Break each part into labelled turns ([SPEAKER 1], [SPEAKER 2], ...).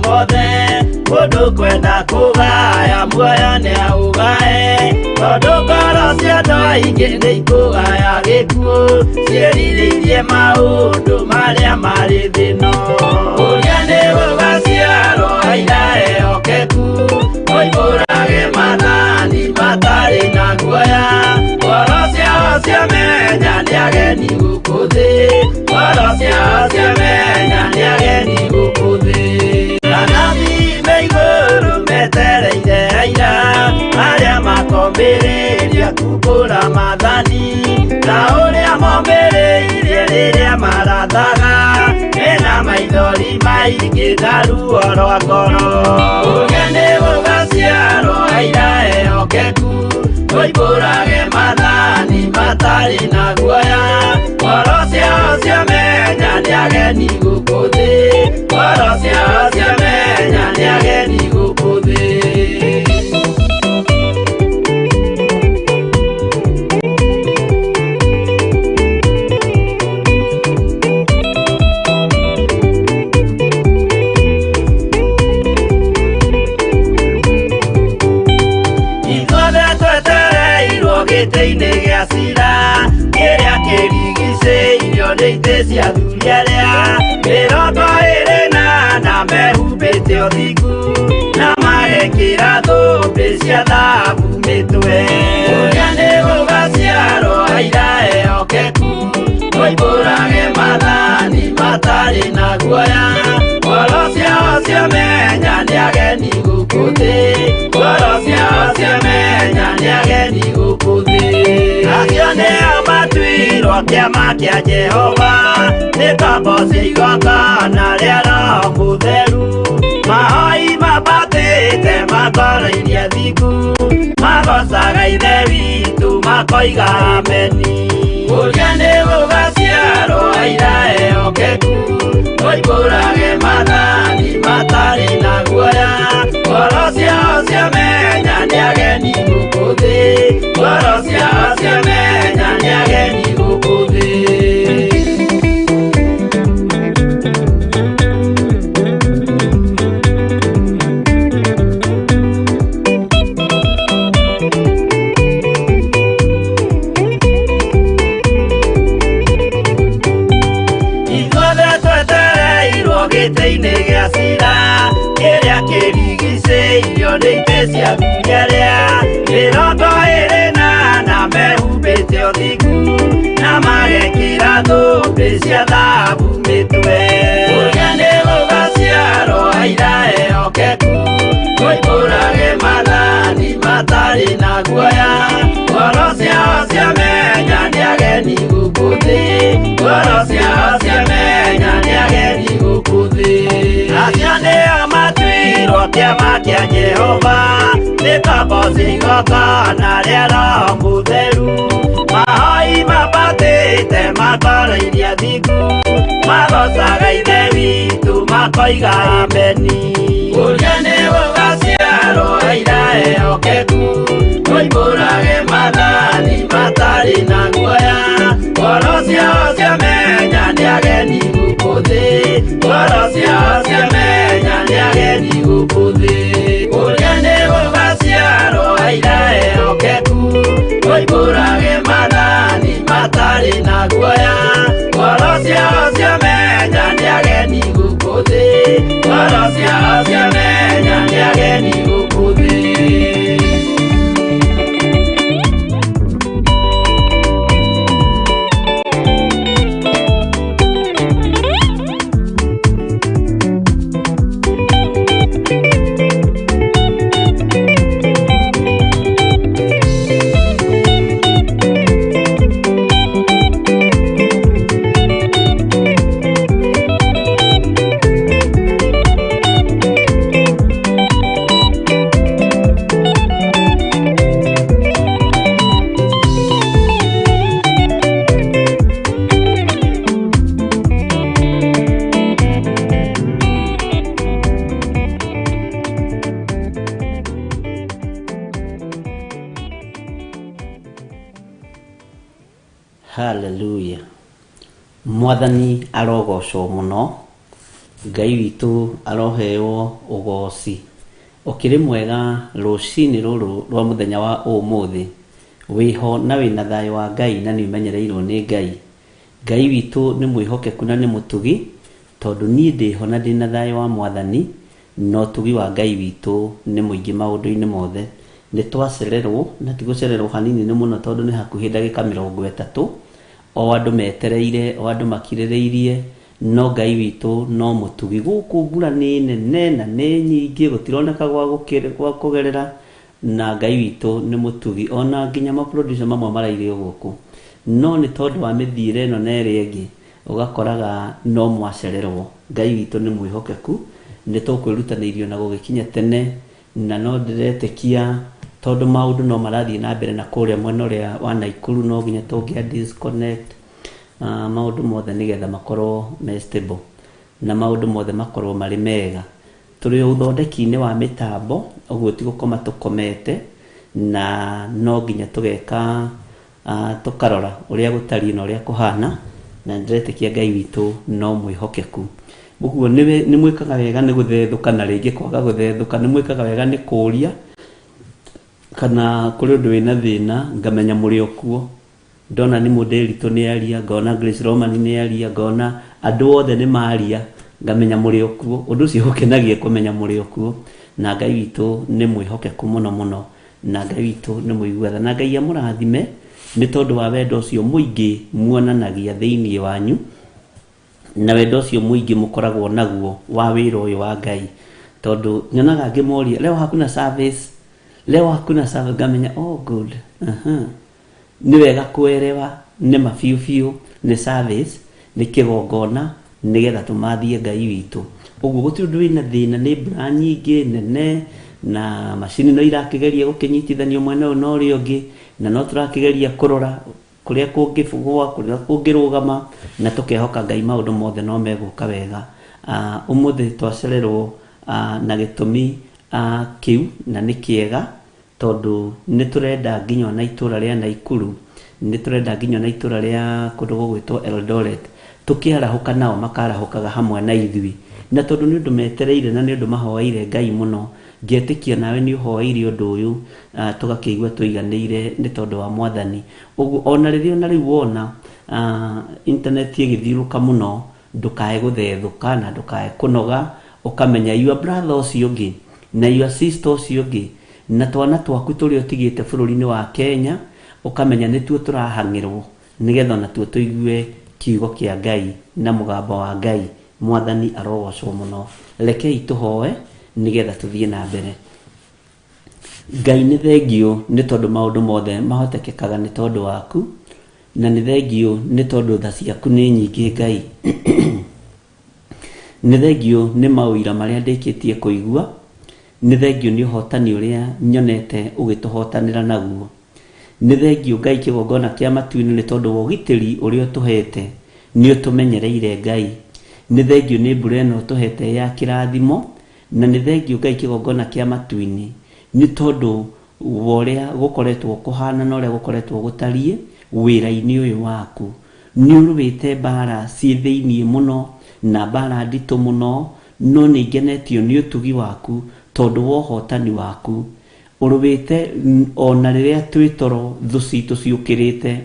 [SPEAKER 1] mothe mundu kwenda kugaya muoyo ni augae tondu ngoro cia andu aingi ni ikugaya gikuo ciĩrirĩirie maundu maria mari thino uria ni gugaciarwo aira ehokeku oimbũrage mathani matari na guoya ngoro ciao ciamenya ni ageni gũkũ thĩ ngoro ciao ciamenya ni ageni gũkũ thĩ anathi me igũrũ metereire aira arĩa makombĩrĩria kumbũra mathani na ũrĩa mombĩrĩirie rĩrĩa marathaga mena maithori maingĩ na ruo rwa ngoro ũrĩa nĩ gũgaciarwo aira ehokeku oimbũrage mathani matari na guoya ngoro ciao ciamenya ni ageni gũkũ thĩ ngoro ciao ciamenya ni ageni gũkũ thĩ gĩtĩ-inĩ gĩa cira kĩrĩa kĩrigicĩirio nĩ itĩ cia athuri arĩa 28 mehumbĩte ũthingu na magekĩra thũmbĩ cia thahabu mĩtwe ũrĩa nĩ gũgaciarwo aira ehokeku oimbũrage mathani matari na guoya ngoro ciao ciamenya ni ageni gũkũ thĩ ngoro ciao ciamenya ni ageni gũkũ thĩ acio nĩo matuirwo kĩama kĩa Jehova nĩ ngombo cia igongona rĩa Roho Mũtheru mahoi mabatĩte makoro-irie thingu magocaga ithe witũ makoiga ameni ũrĩa nĩ gũgaciarwo aira ehokeku oimbũrage mathani matari na guoya ngoro ciao ciamenya ni ageni gũkũ thĩ ngoro ciao ciamenya ni ageni gũkũ thĩ gĩtĩ-inĩ gĩa cira kĩrĩa kĩrigicĩirio nĩ itĩ cia athuri arĩa 28 mehumbĩte ũthingu na magekĩra thũmbĩ cia thahabu mĩtwe ũrĩa nĩ gũgaciarwo aira ehokeku oimbũrage mathani matari na guoya ngoro ciao ciamenya ni ageni gũkũ thĩ ngoro ciao ciamenya ni ageni gũkũ thĩ acio nĩo matuirwo kĩama kĩa Jehova nĩ ngombo cia igongona rĩa Roho Mũtheru mahoi mabatĩte makoro-irie thingu magocaga ithe witũ makoiga ameni ũrĩa nĩ gũgaciarwo aira ehokeku oimbũrage mathani matari na guoya ngoro ciao ciamenya ni ageni gũkũ thĩ ngoro ciao ciamenya ni ageni gũkũ thĩ ũrĩa nĩ gũgaciarwo aira ehokeku oimbũrage mathani matari na guoya ngoro ciao ciamenya ni ageni gũkũ thĩ ngoro ciao ciamenya ni ageni gũkũ thĩ
[SPEAKER 2] Hallelujah. Mwathani arogocwo muno Ngai witũ aroheo ũgoci. Ũkĩrĩ mwega rũcinĩ rũrũ rwa mũthenya wa ũmũthĩ, wĩho na wĩna thayũ wa Ngai na nĩũmenyereirwo nĩ Ngai. Ngai witũ nĩ mwĩhokeku na nĩ mũtugi, tondũ niĩ ndĩho na ndĩna thayũ wa Mwathani, no ũtugi wa Ngai witũ nĩ mũingĩ maũndũ-inĩ mothe. Nĩ twacererwo, na ti gũcererwo hanini nĩ mũno, tondũ nĩ hakuhĩ ndagĩka 30 o andũ metereire, o andũ makirĩrĩirie, no Ngai witũ no mũtugi. Gũkũ mbura nĩ nene na nĩ nyingĩ, gũtironeka gwa kũgerera, na Ngai witũ nĩ mũtugi. Ona nginya maproducer mamwe maraire gũkũ, no nĩ tondũ wa mĩthiĩre ĩno na ĩrĩa ĩngĩ ũgakoraga no mwacererwo. Ngai witũ nĩ mwĩhokeku, nĩ tũkwĩrutanĩirio na gũgĩkinya tene, na no ndĩretĩkia tondũ maũndũ no marathiĩ na mbere na kũrĩa mwena ũrĩa wa Naikuru, no nginya tũngĩa disconnect maũndũ mothe nĩgetha makorwo me stable na maũndũ mothe makorwo marĩ mega. Tũrĩ ũthondeki-inĩ wa mĩtambo, ũguo ti gũkoma tũkomete, na no nginya tũgeka tũkarora ũrĩa gũtariĩ na ũrĩa kũhana, na ndĩretĩkia Ngai witũ no mwĩhokeku. Ũguo nĩ mwĩkaga wega nĩ gũthethũka, na rĩngĩ kwaga gũthethũka. Nĩ mwĩkaga wega nĩ kũũria, kana kũrĩ ũndũ wĩna thĩna ngamenya mũrĩ o kuo. Ndona nĩ Mũndĩritũ nĩ aria, ngona Grace Roman nĩ aria, ngona andũ othe nĩ maria, ngamenya mũrĩ o kuo. Ũndũ ũcio ũkenagia kũmenya mũrĩ o kuo, na Ngai witũ nĩ mwĩhokeku mũno mũno, na Ngai witũ nĩ mũiguatha, na Ngai amũrathime nĩ tondũ wa wendo ũcio mũingĩ muonanagia thĩinĩ wanyu, na wendo ũcio mũingĩ mũkoragwo naguo wa wĩra ũyũ wa Ngai. Tondũ nyonaga ngĩmoria, leo hakuna service, leo hakuna service, ngamenya oh good, nĩ wega kuerewa, nĩ mabiũ nĩ service, nĩ kĩgongona, nĩgetha tũmathie Ngai witũ. Ũguo gũtirĩ ũndũ wĩna thĩna, nĩ mbura nyingĩ nene, na macini no irakĩgeria gũkĩnyitithanio mwena ũyũ na ũrĩa ũngĩ, na no tũrakĩgeria kũrora kũrĩa kũngĩbugwa, kũrĩa kũngĩrũgama, na tũkehoka Ngai maũndũ mothe no megũka wega. Ũmũthĩ twacererwo na gĩtũmi kĩu, na nĩ kĩega, tondũ nĩ tũrenda nginya na itũra rĩa Naikuru, nĩ tũrenda nginya na itũra rĩa kũndũ gũgwĩtwo Eldoret, tũkĩarahũka nao makarahũkaga hamwe na ithuĩ. Na tondũ nĩ ũndũ metereire na nĩ ũndũ mahoeire Ngai mũno, ngĩetĩkia nawe nĩ ũhoeire ũndũ ũyũ, tũgakĩigua tũiganĩire nĩ tondũ wa Mwathani. Ũguo ona rĩrĩa ona rĩu wona internet ĩgĩthiũrũka mũno, ndũkae gũthethũka na ndũkae kũnoga, ũkamenya your brother ũcio ũngĩ na your sister ũcio ũngĩ na twana twaku tũrĩa ũtigĩte bũrũri-inĩ wa Kenya, ũkamenya nĩtuo tũrahang'ĩrwo, nĩgetha natuo tũigue kiugo kĩa Ngai na mũgambo wa Ngai. Mwathani arogocwo mũno. Rekei tũhoe nĩgetha tũthiĩ na mbere. Ngai nĩ thengio nĩ tondũ maũndũ mothe mahotekekaga nĩ tondũ waku, na nĩ thengio nĩ tondũ tha ciaku nĩ nyingĩ Ngai. Nĩ thengio nĩ maũira marĩa ndĩkĩtie kũigua, nĩ thengio nĩ ũhotani ũrĩa nyonete ũgĩtũhotanĩra naguo. Nĩ thengio Ngai kĩgongona kĩa matu-inĩ nĩ tondũ wa ũgitĩri ũrĩa ũtũhete, nĩ ũtũmenyereire Ngai. Nĩ thengio nĩ mbura ĩno ũtũhete ya kĩrathimo, na nĩ thengio Ngai kĩgongona kĩa matu-inĩ nĩ tondũ wa ũrĩa gũkoretwo kũhana na ũrĩa gũkoretwo gũtariĩ wĩra-inĩ ũyũ waku. Nĩ ũrũĩte mbara ciĩ thĩiniĩ mũno na mbara nditũ mũno, no nĩ ngenetio nĩ ũtugi waku tondũ wa ũhotani waku. Ũrũĩte ona rĩrĩa twĩ toro thũ citũ ciũkĩrĩte.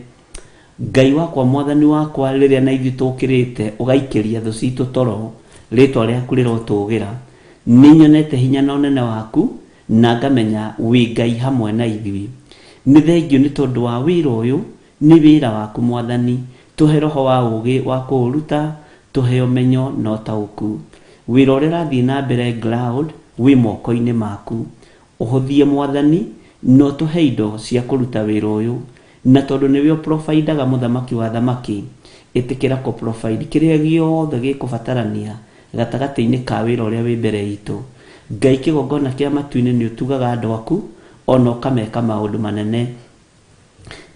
[SPEAKER 2] Ngai wakwa, Mwathani wakwa, rĩrĩa na ithuĩ tũkĩrĩte ũgaikĩria thũ citũ toro, rĩtwa rĩaku rĩrotũgĩra. Nĩ nyonete hinya na ũnene waku, na ngamenya wĩ Ngai hamwe na ithuĩ. Nĩ thengio nĩ tondũ wa wĩra ũyũ, nĩ wĩra waku Mwathani. Tũhe roho wa ũũgĩ wa kũũruta, tũhe ũmenyo na ũtaũku. Wĩra ũrĩa ũrathiĩ na mbere Cloud wĩ moko-inĩ maku. Ũhũthie Mwathani, no tũhe indo cia kũruta wĩra ũyũ, na tondũ nĩwe ũprovidaga mũthamaki wa thamaki, ĩtĩkĩra kũ-provide kĩrĩa gĩothe gĩkũbatarania gatagatĩ-inĩ ka wĩra ũrĩa wĩ mbere itũ. Ngai kĩgongona kĩa matu-inĩ nĩ ũtugaga andũ aku, ona ũkameka maũndũ manene.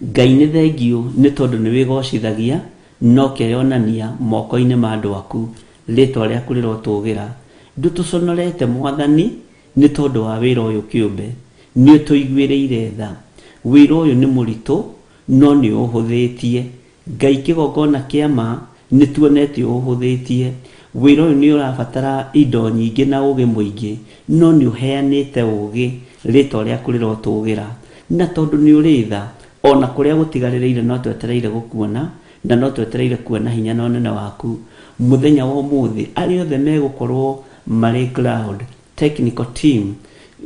[SPEAKER 2] Ngai nĩ thengio nĩ tondũ nĩ wĩgocithagia, no keyonania moko-inĩ ma andũ aku, rĩtwa rĩaku rĩrotũgĩra. Ndũtũconorete Mwathani nĩ tondũ wa wĩra ũyũ kĩũmbe, nĩ ũtũiguĩrĩire tha. Wĩra ũyũ nĩ mũritũ, no nĩ ũhũthĩtie. Ngai kĩgongona kĩa ma nĩ tuonete ũhũthĩtie. wĩra ũyũ nĩ ũrabatara indo nyingĩ na ũgĩ mũingĩ, no nĩ ũheanĩte ũgĩ, rĩtwa rĩaku rĩrotũgĩra. Na tondũ nĩ ũrĩ tha, ona kũrĩa gũtigarĩrĩire no twetereire gũkuona, na no twetereire kuona hinya na ũnene waku. Mũthenya wa ũmũthĩ arĩa othe megũkorwo marĩ ground, technical team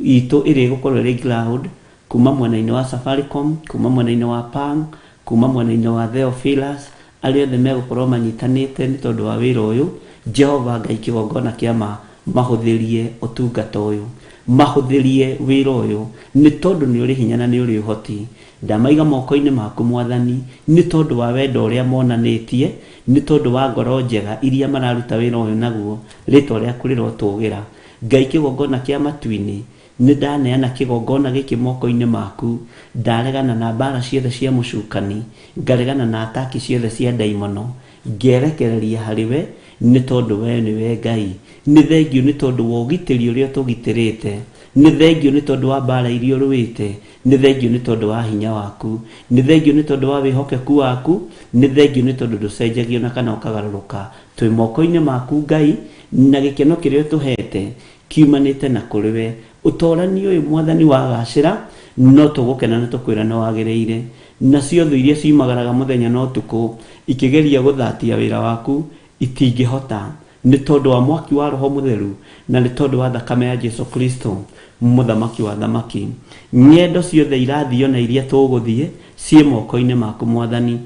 [SPEAKER 2] itũ ĩrĩ gũkorwo ĩrĩ ground, kuma mwena-inĩ wa Safaricom, kuma mwena-inĩ wa Pang, kuma mwena-inĩ wa Theophilus, arĩa othe megũkorwo manyitanĩte nĩ tondũ wa wĩra ũyũ. Jehova Ngai kĩgongona kĩama mahũthĩrie ũtungata ũyũ, mahũthĩrie wĩra ũyũ, nĩ tondũ nĩ ũrĩ hinya na nĩ ũrĩ ũhoti. Ndamaiga moko-inĩ maku Mwathani, nĩ tondũ wa wendo ũrĩa monanĩtie, nĩ tondũ wa ngoro njega iria mararuta wĩra ũyũ naguo, rĩtwa rĩaku rĩrotũgĩra. Ngai kĩgongona kĩa matu-inĩ, nĩ ndaneana kĩgongona gĩkĩ moko-inĩ maku, ndaregana na mbara ciothe cia mũcukani, ngaregana na ataki ciothe cia ndaimono, ngerekereria harĩ we, nĩ tondũ we nĩwe Ngai. Nĩ thengio nĩ tondũ wa ũgitĩri ũrĩa tũgitĩrĩte, nĩ thengio nĩ tondũ wa mbara iria ũrũĩte, nĩ thengio nĩ tondũ wa hinya waku, nĩ thengio nĩ tondũ wa wĩhokeku waku, nĩ thengio nĩ tondũ ndũcenjagio na kana ũkagarũrũka. Twĩ moko-inĩ maku Ngai, na gĩkeno kĩrĩa ũtũhete kiumanĩte na kũrĩ we. Ũtorani ũyũ Mwathani wagacĩra, no tũgũkena na tũkwĩra nĩ wagĩrĩire. Nacio thũ iria ciumagaraga mũthenya na ũtukũ ikĩgeria gũthatia wĩra waku itingĩhota, nĩ tondũ wa mwaki wa Roho Mũtheru na nĩ tondũ wa thakame ya Jesu Kristo, mũthamaki wa thamaki. Nyendo ciothe irathio na iria tũgũthiĩ ciĩ moko-inĩ maku Mwathani.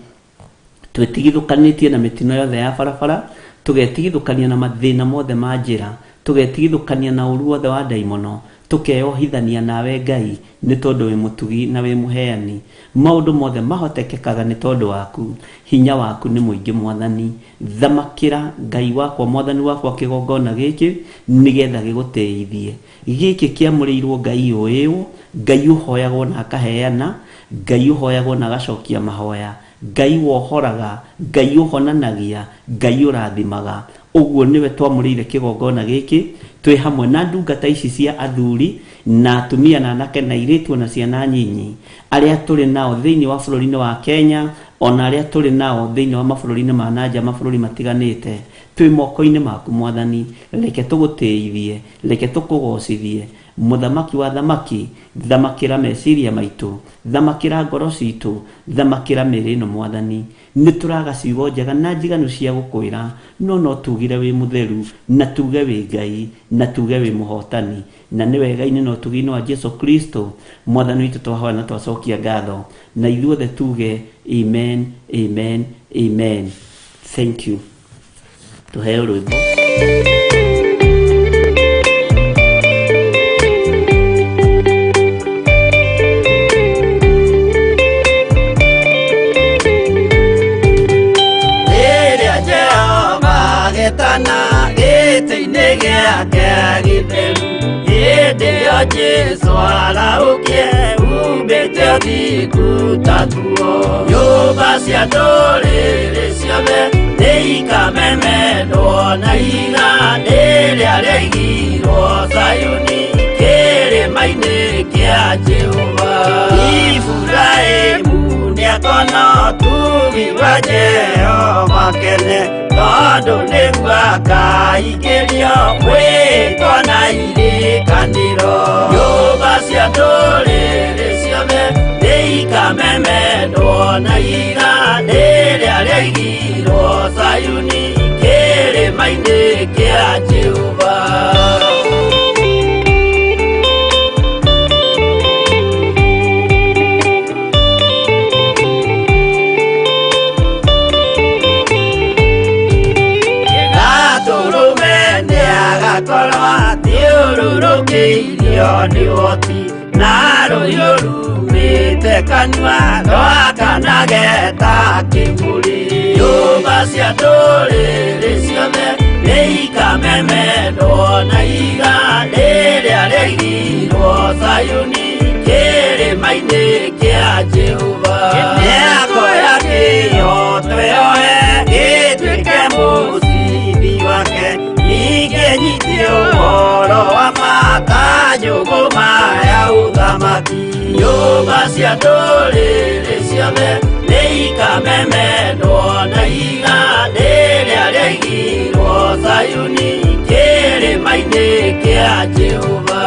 [SPEAKER 2] Twĩtigithũkanĩtie na mĩtino yothe ya barabara, tũgetigithũkania na mathĩna mothe ma njĩra, tũgetigithũkania na ũru wothe wa ndaimono, tũkeyohithania nawe Ngai, nĩ tondũ wĩ mũtugi na wĩ mũheani. Maũndũ mothe mahotekekaga nĩ tondũ waku, hinya waku nĩ mũingĩ Mwathani. Thamakĩra Ngai wakwa, Mwathani wakwa kĩgongona gĩkĩ, nĩgetha gĩgũteithie. Gĩkĩ kĩamũrĩirwo Ngai ũyũ, Ngai ũhoyagwo na akaheana, Ngai ũhoyagwo na agacokia mahoya, Ngai wohoraga, Ngai ũhonanagia, Ngai ũrathimaga. Ũguo nĩwe twamũrĩire kĩgongona gĩkĩ, twĩ hamwe na ndungata ici cia athuri na atumia na anake na airĩtu na ciana nyinyi, arĩa tũrĩ nao thĩinĩ wa bũrũri-inĩ wa Kenya, ona arĩa tũrĩ nao thĩinĩ wa mabũrũri-inĩ ma nanja, mabũrũri matiganĩte. Twĩ moko-inĩ maku Mwathani, reke tũgũteithie, reke tũkũgocithie. Mũthamaki wa thamaki, thamakĩra meciria maitũ, thamakĩra ngoro citũ, thamakĩra mĩĩrĩ ĩno Mwathani. Nĩ tũraga ciugo njega na njiganu cia gũkwĩra, no tugire wĩ mũtheru, na tuge wĩ Ngai, na tuge wĩ mũhotani, na nĩ wega-inĩ na ũtugi-inĩ wa Jesu Kristo Mwathani witũ twahoya na twacokia ngatho, na ithuothe tuge amen, amen, amen. Thank you. Tuheo rwĩmbo.
[SPEAKER 1] Tana gĩtĩ-inĩ gĩake gĩtheru, hĩndĩ ĩyo Jesũ araũkie umbĩte ũthingu ta tuo. Nyũmba cia ndũrĩrĩ ciothe nĩikamemenwo na iganĩ rĩrĩa rĩaigirwo Zayuni, kĩrĩma-inĩ kĩa Jehova. Iburahĩmu nĩakona ũtugi wa Jehova kene, tondũ nĩguo akaingĩrio mwĩtwo na irĩkanĩro. Nyũmba cia ndũrĩrĩ ciothe nĩikamemenwo na iganĩ rĩrĩa rĩaigirwo Zayuni, kĩrĩma-inĩ kĩa Jehova. Thiũrũrũkĩirio nĩ ũhoti na rũhiũ rumĩte kanua, rwakanageta kĩmũrĩ. Nyũmba cia ndũrĩrĩ ciothe nĩikamemenwo na iganĩ rĩrĩa rĩaigirwo Zayuni, kĩrĩma-inĩ kĩa Jehova. Mĩako ya kĩyo twĩyohe gĩtuĩke mũcibi wake, ningĩ nyitio ũhoro wa makanjũgũ maya ũthamaki. regi nyumba cia ndũrĩrĩ ciothe nĩikamemendwo na iga rĩrĩa rĩaigirwo Zayuni kĩrĩma-inĩ kĩa Jehova.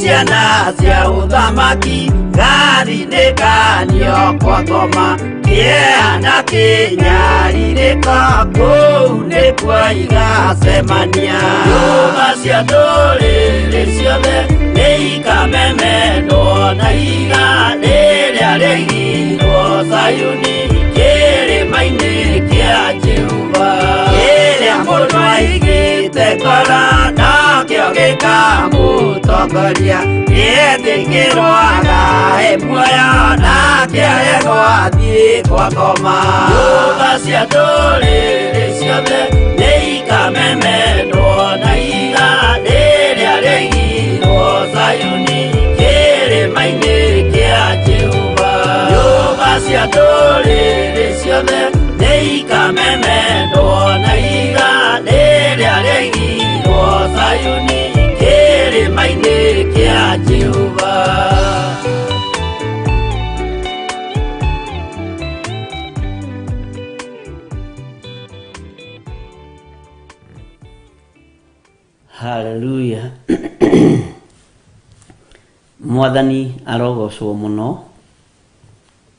[SPEAKER 1] Ciana cia ũthamaki gathinĩkanio kwa ngoma kĩeana kĩnyarirĩka kũu nĩkuo igacemania. Nyũmba cia ndũrĩrĩ ciothe nĩikamemendwo na iga rĩrĩa rĩaigirwo Zayuni kĩrĩma-inĩ kĩa Jehova. Rĩrĩa mũndũ aigĩte ngoro nakĩo gĩkamũtongoria nĩetĩkĩrwaga muoyo nake arego athiĩ kwa ngoma. Nyũmba cia ndũrĩrĩ ciothe nĩikamemendwo na iga rĩrĩa rĩaigirwo Zayuni kĩrĩma-inĩ kĩa Jehova. Nyũmba cia ndũrĩrĩ ciothe nĩikamemendwo na iga rĩrĩa rĩaigirwo Zayuni kĩrĩma-inĩ kĩa Jehova.
[SPEAKER 2] Hallelujah. Mwathani arogocwo muno.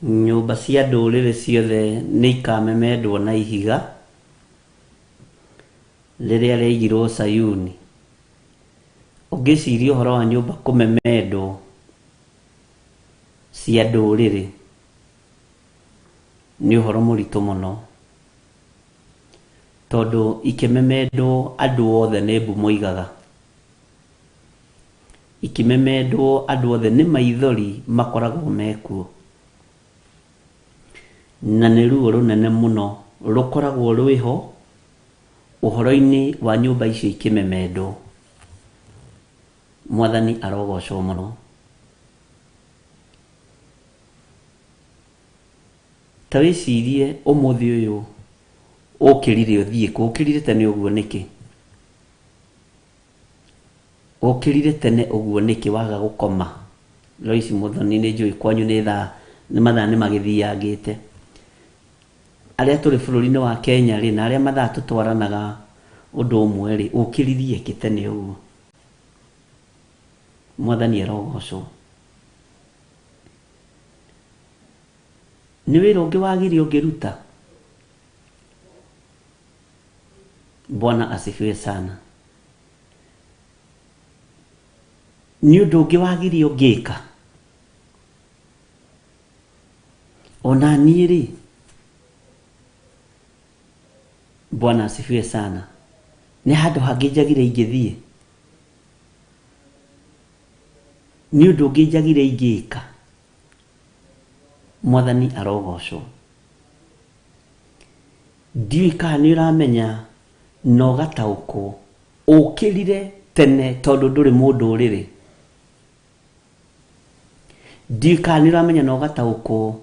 [SPEAKER 2] Nyũmba cia ndũrĩrĩ ciothe nĩikamemendwo na ihiga rĩrĩa rĩaigirwo Sayuni. Ũngĩciria ũhoro wa nyũmba kũmemendwo cia ndũrĩrĩ nĩ ũhoro mũritũ mũno, tondũ ikĩmemendwo andũ othe nĩ mbu moigaga. Ikĩmemendwo andũ othe nĩ maithori makoragwo mekuo, na nĩ ruo rũnene mũno rũkoragwo rwĩho ũhoro-inĩ wa nyũmba icio ikĩmemendwo. Mwathani arogocwo mũno. Ta wĩcirie ũmũthĩ ũyũ ũkĩrire ũthiĩ kũ? Ũkĩrire tene ũguo nĩkĩ? Ũkĩrire tene ũguo nĩkĩ waga gũkoma? Loisi Muthoni nĩ njũĩ kwanyu nĩ mathaa nĩ magĩthiangĩte. Arĩa tũrĩ bũrũri-inĩ wa Kenya rĩ, na arĩa mathaa tũtwaranaga ũndũ ũmwe rĩ, ũkĩririe kĩ tene ũguo? Mwathani arogocwo. Nĩ wĩra ũngĩ wagire ũngĩruta? Bwana asifiwe sana. Nĩ ũndũ ũngĩ wagire ũngĩka? Ona niĩ rĩ, Bwana asifiwe sana, nĩ handũ hangĩ njagire ingĩthiĩ? Nĩ ũndũ ũngĩ njagire ingĩka? Mwathani arogocwo. Ndiũĩ kana nĩ ũramenya na ũgataũkwo ũkĩrire tene tondũ ndũrĩ mũndũrĩrĩ. Ndiũĩ kana nĩ ũramenya na ũgataũkwo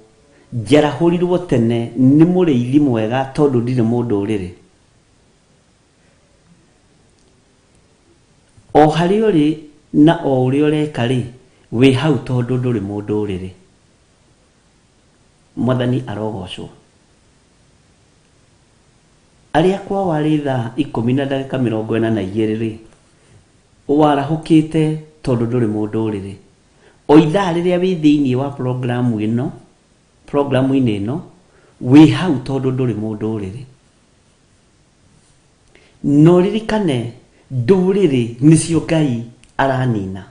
[SPEAKER 2] njarahũrirwo tene nĩ mũrĩithi mwega tondũ ndirĩ mũndũrĩrĩ. O harĩa ũrĩ na o ũrĩa ũreka rĩ, wĩ hau tondũ ndũrĩ mũndũrĩrĩ. Mwathani arogocwo. Arĩa kwao warĩ thaa 10:42 rĩ, warahũkĩte tondũ ndũrĩ mũndũrĩrĩ. O ithaa rĩrĩa wĩ thĩinĩ wa programu-inĩ ĩno wĩ hau tondũ ndũrĩ mũndũrĩrĩ. No ririkane ndũrĩrĩ nĩcio Ngai aranina.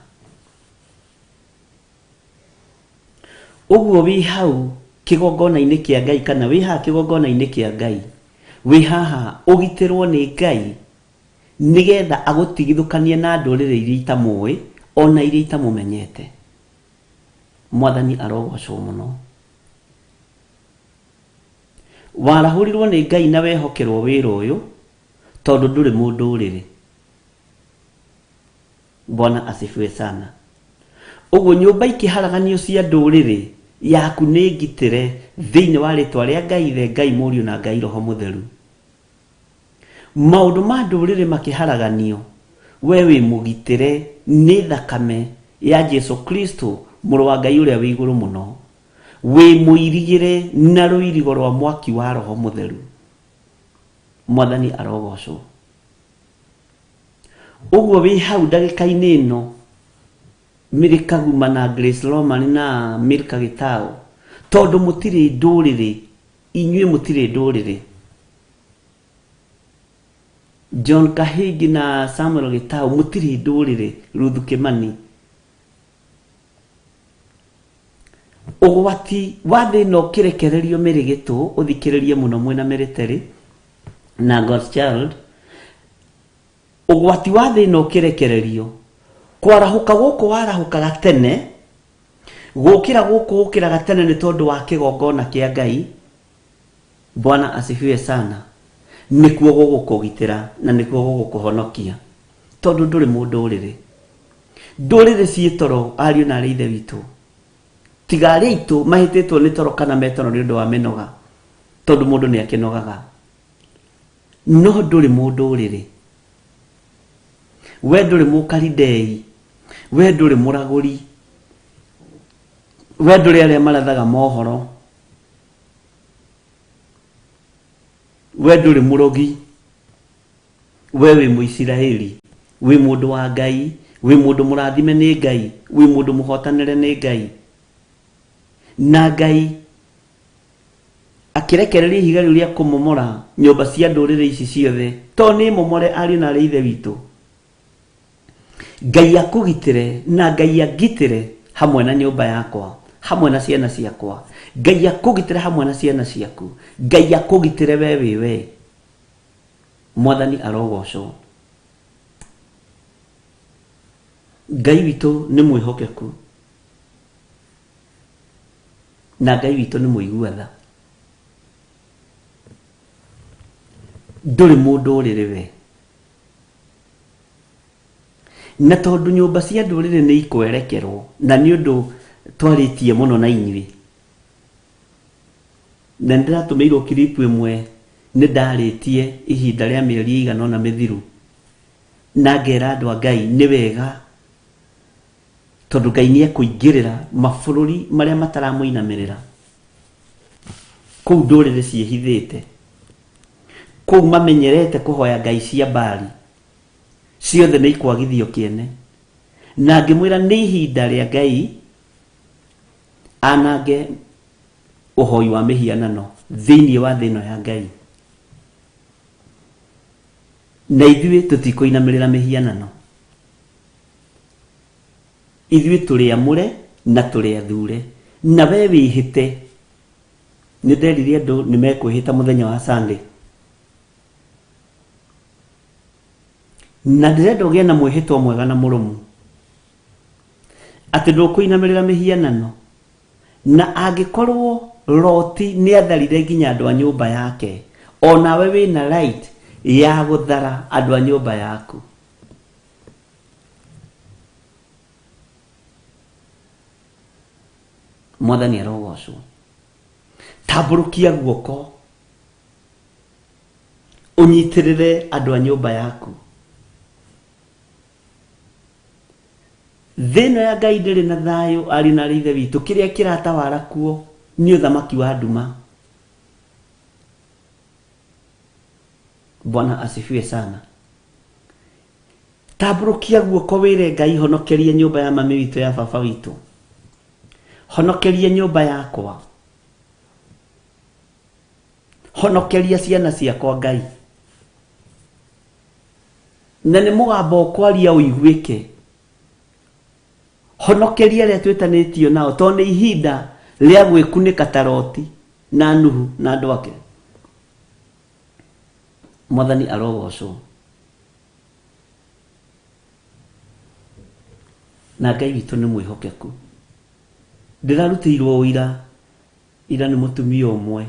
[SPEAKER 2] Ũguo wĩ hau kĩgongona-inĩ kĩa Ngai, kana wĩ haha kĩgongona-inĩ kĩa Ngai, wĩ haha ũgitĩrwo nĩ Ngai nĩgetha agũtigithũkanie na ndũrĩrĩ iria itamũĩ ona iria itamũmenyete. Mwathani arogocwo mũno. Warahũrirwo nĩ Ngai na wehokerwo wĩra ũyũ tondũ ndũrĩ mũndũrĩrĩ. Bwana asifiwe sana. Ũguo nyũmba ikĩharaganio cia ndũrĩrĩ yaku nĩ ngitĩre thĩinĩ wa rĩtwa rĩa Ngai Ithe, Ngai Mũriũ na Ngai Roho Mũtheru. Maũndũ ma ndũrĩrĩ makĩharaganio, we wĩ mũgitĩre nĩ thakame ya Jesu Kristo, mũrũ wa Ngai ũrĩa wĩ igũrũ mũno, wĩ mũirigĩre na rũirigo rwa mwaki wa Roho Mũtheru. Mwathani arogocwo. Ũguo wĩ hau ndagĩka-inĩ ĩno, Mary Kaguma na Grace Roman na Milka Gitau, tondũ mũtirĩ ndũrĩrĩ, inyuĩ mũtirĩ ndũrĩrĩ. John Kahigi na Samuel Gitau mũtirĩ ndũrĩrĩ. Ruth Kimani. Ũgwati wa thĩna ũkĩrekererio Mĩrĩgĩtũ, ũthikĩrĩrie mũno mwĩna Mĩrĩteri na God's Child. Ũgwati wa thĩna ũkĩrekererio, kwarahũka gũkũ warahũkaga tene, gũkĩra gũkũ gũkĩraga tene nĩ tondũ wa kĩgongona kĩa Ngai. Bwana asifiwe sana. Nĩkuo gũgũkũgitĩra na nĩkuo gũgũkũhonokia, tondũ ndũrĩ mũndũrĩrĩ. Ndũrĩrĩ ciĩ toro, ariũ na arĩ ithe witũ. Tiga arĩa aitũ mahĩtĩtwo nĩ toro kana metoro nĩ ũndũ wa mĩnoga, tondũ mũndũ nĩ akĩnogaga. No ndũrĩ mũndũrĩrĩ. We ndũrĩ mũkaridei, we ndũrĩ mũragũri, we ndũrĩ arĩa marathaga mohoro, we ndũrĩ mũrogi, we wĩ Mũisiraeli, wĩ mũndũ wa Ngai, wĩ mũndũ mũrathime nĩ Ngai, wĩ mũndũ mũhotanĩre nĩ Ngai. Na Ngai akĩrekereria ihiga rĩu rĩa kũmomora nyũmba cia ndũrĩrĩ ici ciothe, to nĩ momore ariũ na arĩ ithe witũ. Ngai akũgitĩre na Ngai agitĩre hamwe na nyũmba yakwa, hamwe na ciana ciakwa. Ngai akũgitĩre hamwe na ciana ciaku. Ngai akũgitĩre we wĩ we. Mwathani arogocwo. Ngai witũ nĩ mwĩhokeku, na Ngai witũ nĩ mũigua tha. Ndũrĩ mũndũrĩrĩ we. Na tondũ nyũmba cia ndũrĩrĩ nĩ ikwerekerwo, na nĩ ũndũ twarĩtie mũno na inyuĩ, na ndĩratũmĩirwo kiripu ĩmwe nĩ ndarĩtie ihinda rĩa mĩeri ĩigana ũna mĩthiru, na ngera andũ a Ngai nĩ wega, tondũ Ngai nĩ ekũingĩrĩra mabũrũri marĩa mataramũinamĩrĩra, kũu ndũrĩrĩ ciĩhithĩte, kũu mamenyerete kũhoya ngai cia Baali, ciothe nĩ ikwagithio kĩene. Na ngĩmwĩra nĩ ihinda rĩa Ngai anange ũhoi wa mĩhianano thĩinĩ wa thĩ ĩno ya Ngai. Na ithuĩ tũtikũinamĩrĩra mĩhianano. Ithuĩ tũrĩ amũre na tũrĩ athure. Na we wĩhĩte. Nĩ nderire andũ nĩ mekwĩhĩta mũthenya wa Sunday. Na ndĩrenda ũgĩe na mwĩhĩtwo mwega na mũrũmu, atĩ ndũkũinamĩrĩra mĩhianano. Na angĩkorwo Loti nĩ atharire nginya andũ a nyũmba yake, onawe wĩna right ya gũthara andũ a nyũmba yaku. Mwathani arogocwo. Tambũrũkia guoko ũnyitĩrĩre andũ a nyũmba yaku. Thĩno ya Ngai ndĩrĩ na thayũ, arĩ na ithe witũ. Kĩrĩa kĩratawara kuo nĩ ũthamaki wa nduma. Bwana asifiwe sana. Tambũrũkia guoko wĩre Ngai, honokeria nyũmba ya mami witũ, ya baba witũ. Honokeria nyũmba yakwa. Honokeria ciana ciakwa Ngai. Na nĩ mũgambo ũkwaria ũiguĩke. Honokeria arĩa twĩtanĩtio nao, tondũ nĩ ihinda rĩa gwĩkunĩka ta Loti na Nuhu na andũ ake. Mwathani arogocwo. Na Ngai witũ nĩ mwĩhokeku. Ndĩrarutĩirwo ira nĩ mũtumia ũmwe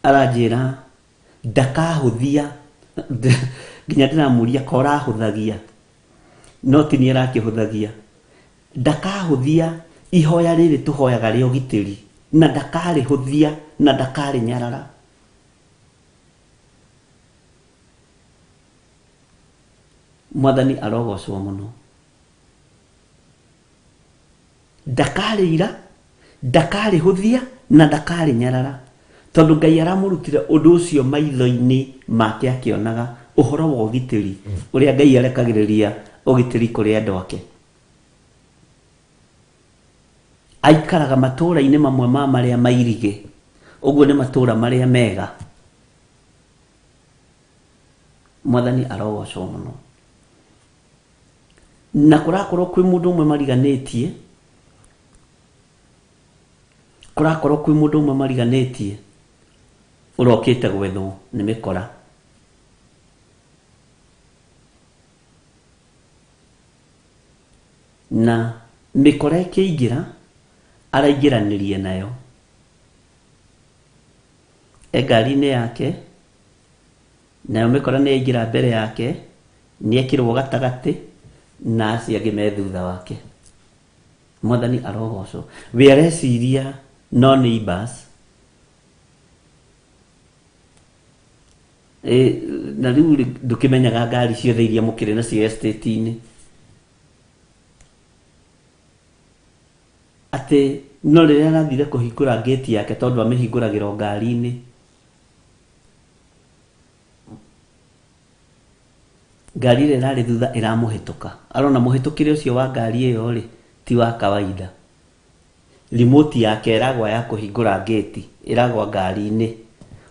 [SPEAKER 2] aranjĩra ndakahũthia, nginya ndĩramũria ko ũrahũthagia. No ti niĩ arakĩhũthagia. ndakahuthia ihoya riri tuhoyaga ri ugitiri na ndakari huthia na ndakari nyarara. Mwathani arogocwo muno. Ndakari ira, ndakari huthia na ndakari nyarara, tondu Ngai aramurutire undu ucio maitho-ini make akionaga uhoro wa ugitiri uria Ngai arekagiriria ugitiri kuri andu ake. Aikaraga matura-ini mamwe ma maria mairige, uguo ni matura maria mega. Mwathani arogocwo muno. Na kurakorwo kwi mundu umwe mariganitie, kurakorwo kwi mundu umwe mariganitie urokite gwethwo ni mikora. Na mikora ikiingira araingiranirie nayo ngari-ini yake, nayo mikora ni yaingira mbere yake, ni ekirwo gatagati na acio angi me thutha wake. Mwathani arogocwo. We areciria no neighbors, na riu ndukimenyaga ngari ciothe iria mukiri nacio estate-ini, ati no riria arathire kuhingura gate yake tondu amihinguragira ngari-ini, ngari ĩrĩa ĩrarĩ thutha ĩramũhĩtũka. Arona mũhĩtũkĩre ũcio wa ngari ĩyo rĩ ti wa kawaida. Remote yake ĩragwa ya kũhingũra gate ĩragwa ngari-inĩ,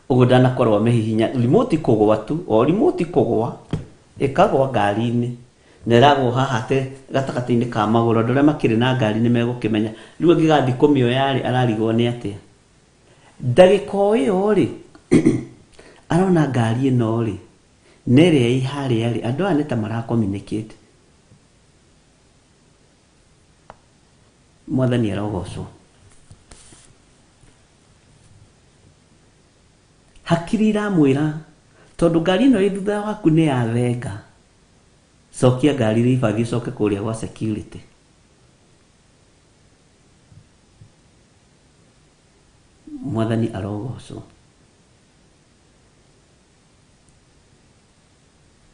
[SPEAKER 2] ũguo ndanakorwo amĩhihinya. Remote kũgwa tu, o remote kũgwa ĩkagwa ngari-inĩ na ĩragwa haha te gatagatĩ-inĩ ka magũrũ. Andũ arĩa makĩrĩ na ngari nĩ megũkĩmenya. Rĩu angĩgathiĩ kũmĩoya rĩ ararigwo nĩ atĩa. Ndagĩka o ĩyo rĩ arona ngari ĩno rĩ nere ĩ harĩa rĩ andũ aya nĩ ta mara communicate. Mwathani arogocwo. Hakiri iramwĩra tondu ngari ĩno ĩ thutha waku nĩ yathenga, cokia ngari rĩbagi icoke kũrĩa gwa security. Mwathani arogocwo.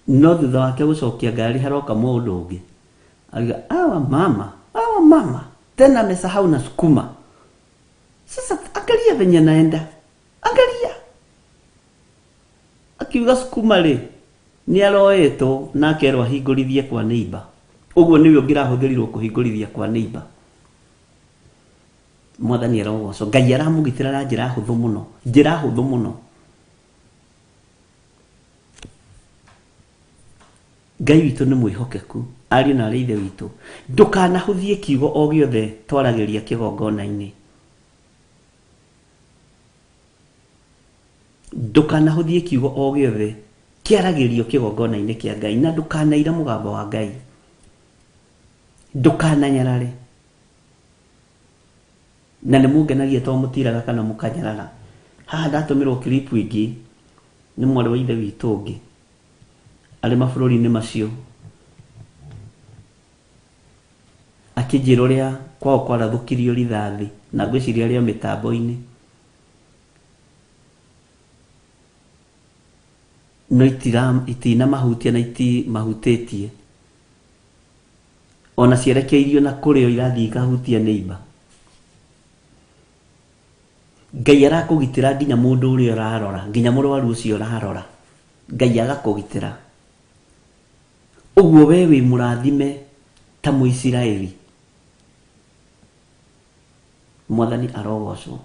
[SPEAKER 2] No thutha wake gucokia ngari haroka mundu ungi aliga awa mama tena amesahau na sukuma. Sasa angalia venye naenda, angalia. Akiuga sukuma ri ni aroetwo na akerwo ahingurithie kwa neighbor. Uguo niwe ngirahuthirirwo kuhingurithia kwa neighbor. Mwathani arogocwo. Ngai aramugitira na njira huthu muno, njira huthu muno. Ngai witũ nĩ mwĩhokeku, ariũ na arĩ ithe witũ. Ndũkanahuthie kiugo o gĩothe twaragĩria kĩgongona-inĩ. Ndũkanahuthie kiugo o gĩothe kĩaragĩrio kĩgongona-inĩ kĩa Ngai, na ndũkanaira mũgambo wa Ngai. Ndũkananyarare. Na nĩ mũngenagia to mũtiraga kana mũkanyarara. Haha ndatũmĩrwo clip ĩngĩ nĩ mwarĩ wa ithe witũ ũngĩ arĩ mabũrũri-inĩ macio, akĩnjĩra ũrĩa kwao kwarathũkirio rithathi na ngwĩciria arĩa mĩtambo-inĩ. No itinamahutia na itimahutĩtie, ona cierekeirio na kũrĩo irathiĩ ikahutia neighbor. Ngai arakũgitĩra nginya mũndũ ũrĩa ũrarora, nginya mũrwaru ũcio ũrarora, Ngai agakũgitĩra. Uguo we wĩ mũrathime ta Mũisiraeli. Mwathani arogocwo.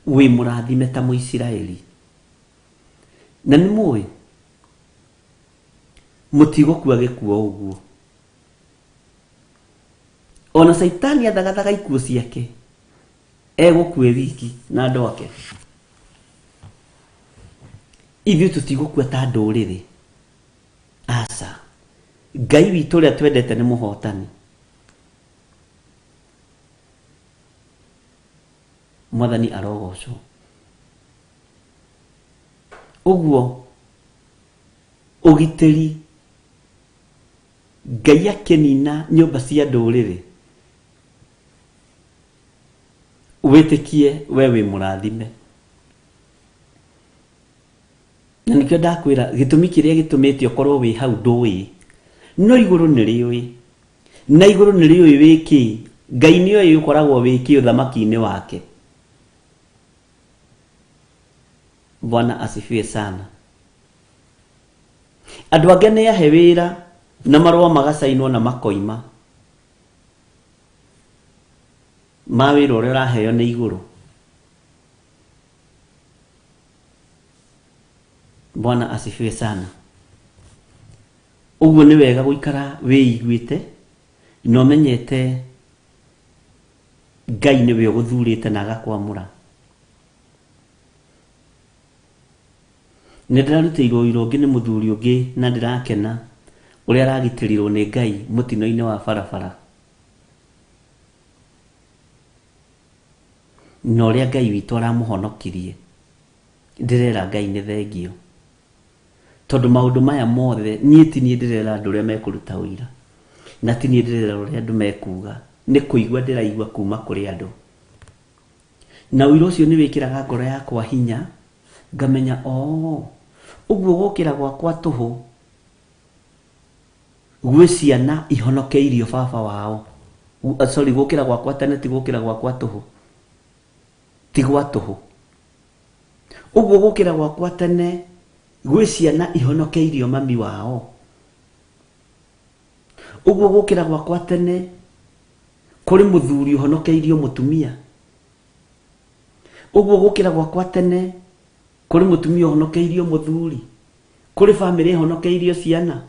[SPEAKER 2] Wĩ mũrathime ta Mũisiraeli. Na nĩ mũĩ mũtigũkua gĩkuo ũguo. Ona Saitani athagathaga ikuo ciake egũkue wiki na andũ ake. Ithuĩ tũtigũkua ta ndũrĩrĩ. Aca. Ngai witũ ũrĩa twendete nĩ mũhotani. Mwathani arogocwo. Ũguo ũgitĩri Ngai akenina nyumba cia ndũrĩrĩ, wĩtĩkie we wĩ mũrathime. Na nĩkĩo ndakwĩra gĩtũmi kĩrĩa gĩtũmĩte ũkorwo wĩ hau ndũĩ, no igũrũ nĩrĩũĩ, na igũrũ nĩrĩũĩ wĩkĩ. Ngai nĩoĩ ũkoragwo wĩkĩ ũthamaki-inĩ wake. Bwana asifiwe sana. Andũ angĩ nĩahe wĩra na marũa magacainwo na makoima, ma wĩra ũrĩa ũraheo nĩ igũrũ. Bwana asifiwe sana. Ũguo nĩ wega gũikara wĩiguĩte na ũmenyete Ngai nĩwe ũgũthurĩte na agakwamũra. Nĩndĩrarutĩirwo wĩra ũngĩ nĩ mũthuri ũngĩ na ndĩrakena ũrĩa aragitĩrirwo nĩ Ngai mũtino-inĩ wa barabara, na ũrĩa Ngai witũ aramũhonokirie. Ndĩrera Ngai nĩ thengio, tondũ maũndũ maya mothe niĩ ti niĩ ndĩrera andũ ũrĩa mekũruta ũira, na ti niĩ ndĩrera ũrĩa andũ mekuga, nĩ kũigua ndĩraigua kuma kũrĩ andũ. Na ũira ũcio nĩ wĩkĩraga ngoro yakwa hinya, ngamenya ũguo gũkĩra gwakwa tũhũ gwĩ ciana ihonokeirio baba wao. Sorry, gũkĩra gwakwa tene ti gũkĩra gwakwa tũhũ, ti gwa tũhũ. Ũguo gũkĩra gwakwa tene gwĩ ciana ihonokeirio mami wao. Ũguo gũkĩra gwakwa tene kũrĩ mũthuri ũhonokeirio mũtumia. Ũguo gũkĩra gwakwa tene kũrĩ mũtumia ũhonokeirio mũthuri, kũrĩ bamĩrĩ ĩhonokeirio ciana.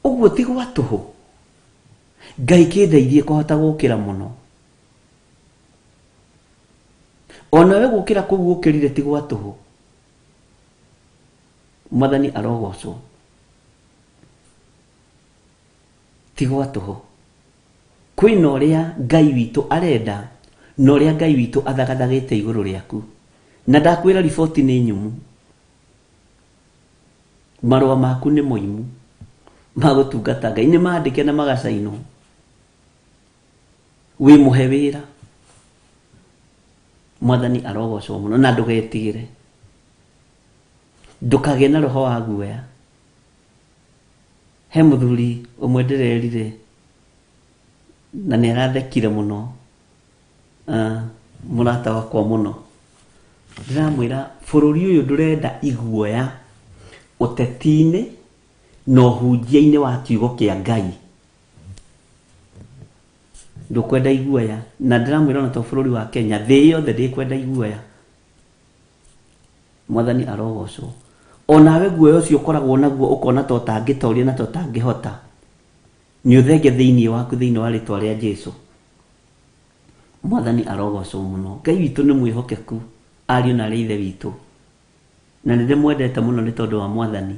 [SPEAKER 2] Ũguo ti gwa tũhũ. Ngai kĩndeithie kũhota gũkĩra mũno. Ona we gũkĩra kũu gũkĩrire ti gwa tũhũ. Mwathani arogocwo. Ti gwa tũhũ. Kwĩna ũrĩa Ngai witũ arenda na ũrĩa Ngai witũ athagathagĩte igũrũ rĩaku. Na ndakwĩra riboti nĩ nyumu. Marũa maku nĩ moimu ma gũtungata Ngai, nĩ maandĩke na magacainwo. Wĩ mũhe wĩra. Mwathani arogocwo mũno, na ndũgetigĩre. Ndũkagĩe na roho wa guoya. He mũthuri ũmwe ndĩrerire na nĩ arathekire mũno, mũrata wakwa mũno. Ndĩramwĩra bũrũri ũyũ ndũrenda iguoya ũteti-inĩ na ũhunjia-inĩ wa kiugo kĩa Ngai. Ndũkwenda iguoya, na ndĩramwĩra ona to bũrũri wa Kenya, thĩ yothe ndĩkwenda iguoya. Mwathani arogocwo. Onawe guoya ũcio ũkoragwo naguo ũkona to tangĩtoria na to tangĩhota, nĩ ũthenge thĩinĩ waku thĩinĩ wa rĩtwa rĩa Jesũ. Mwathani arogocwo mũno. Ngai witũ nĩ mwĩhokeku, ariũ na arĩ ithe witũ, na nĩ ndĩmwendete mũno nĩ tondũ wa Mwathani.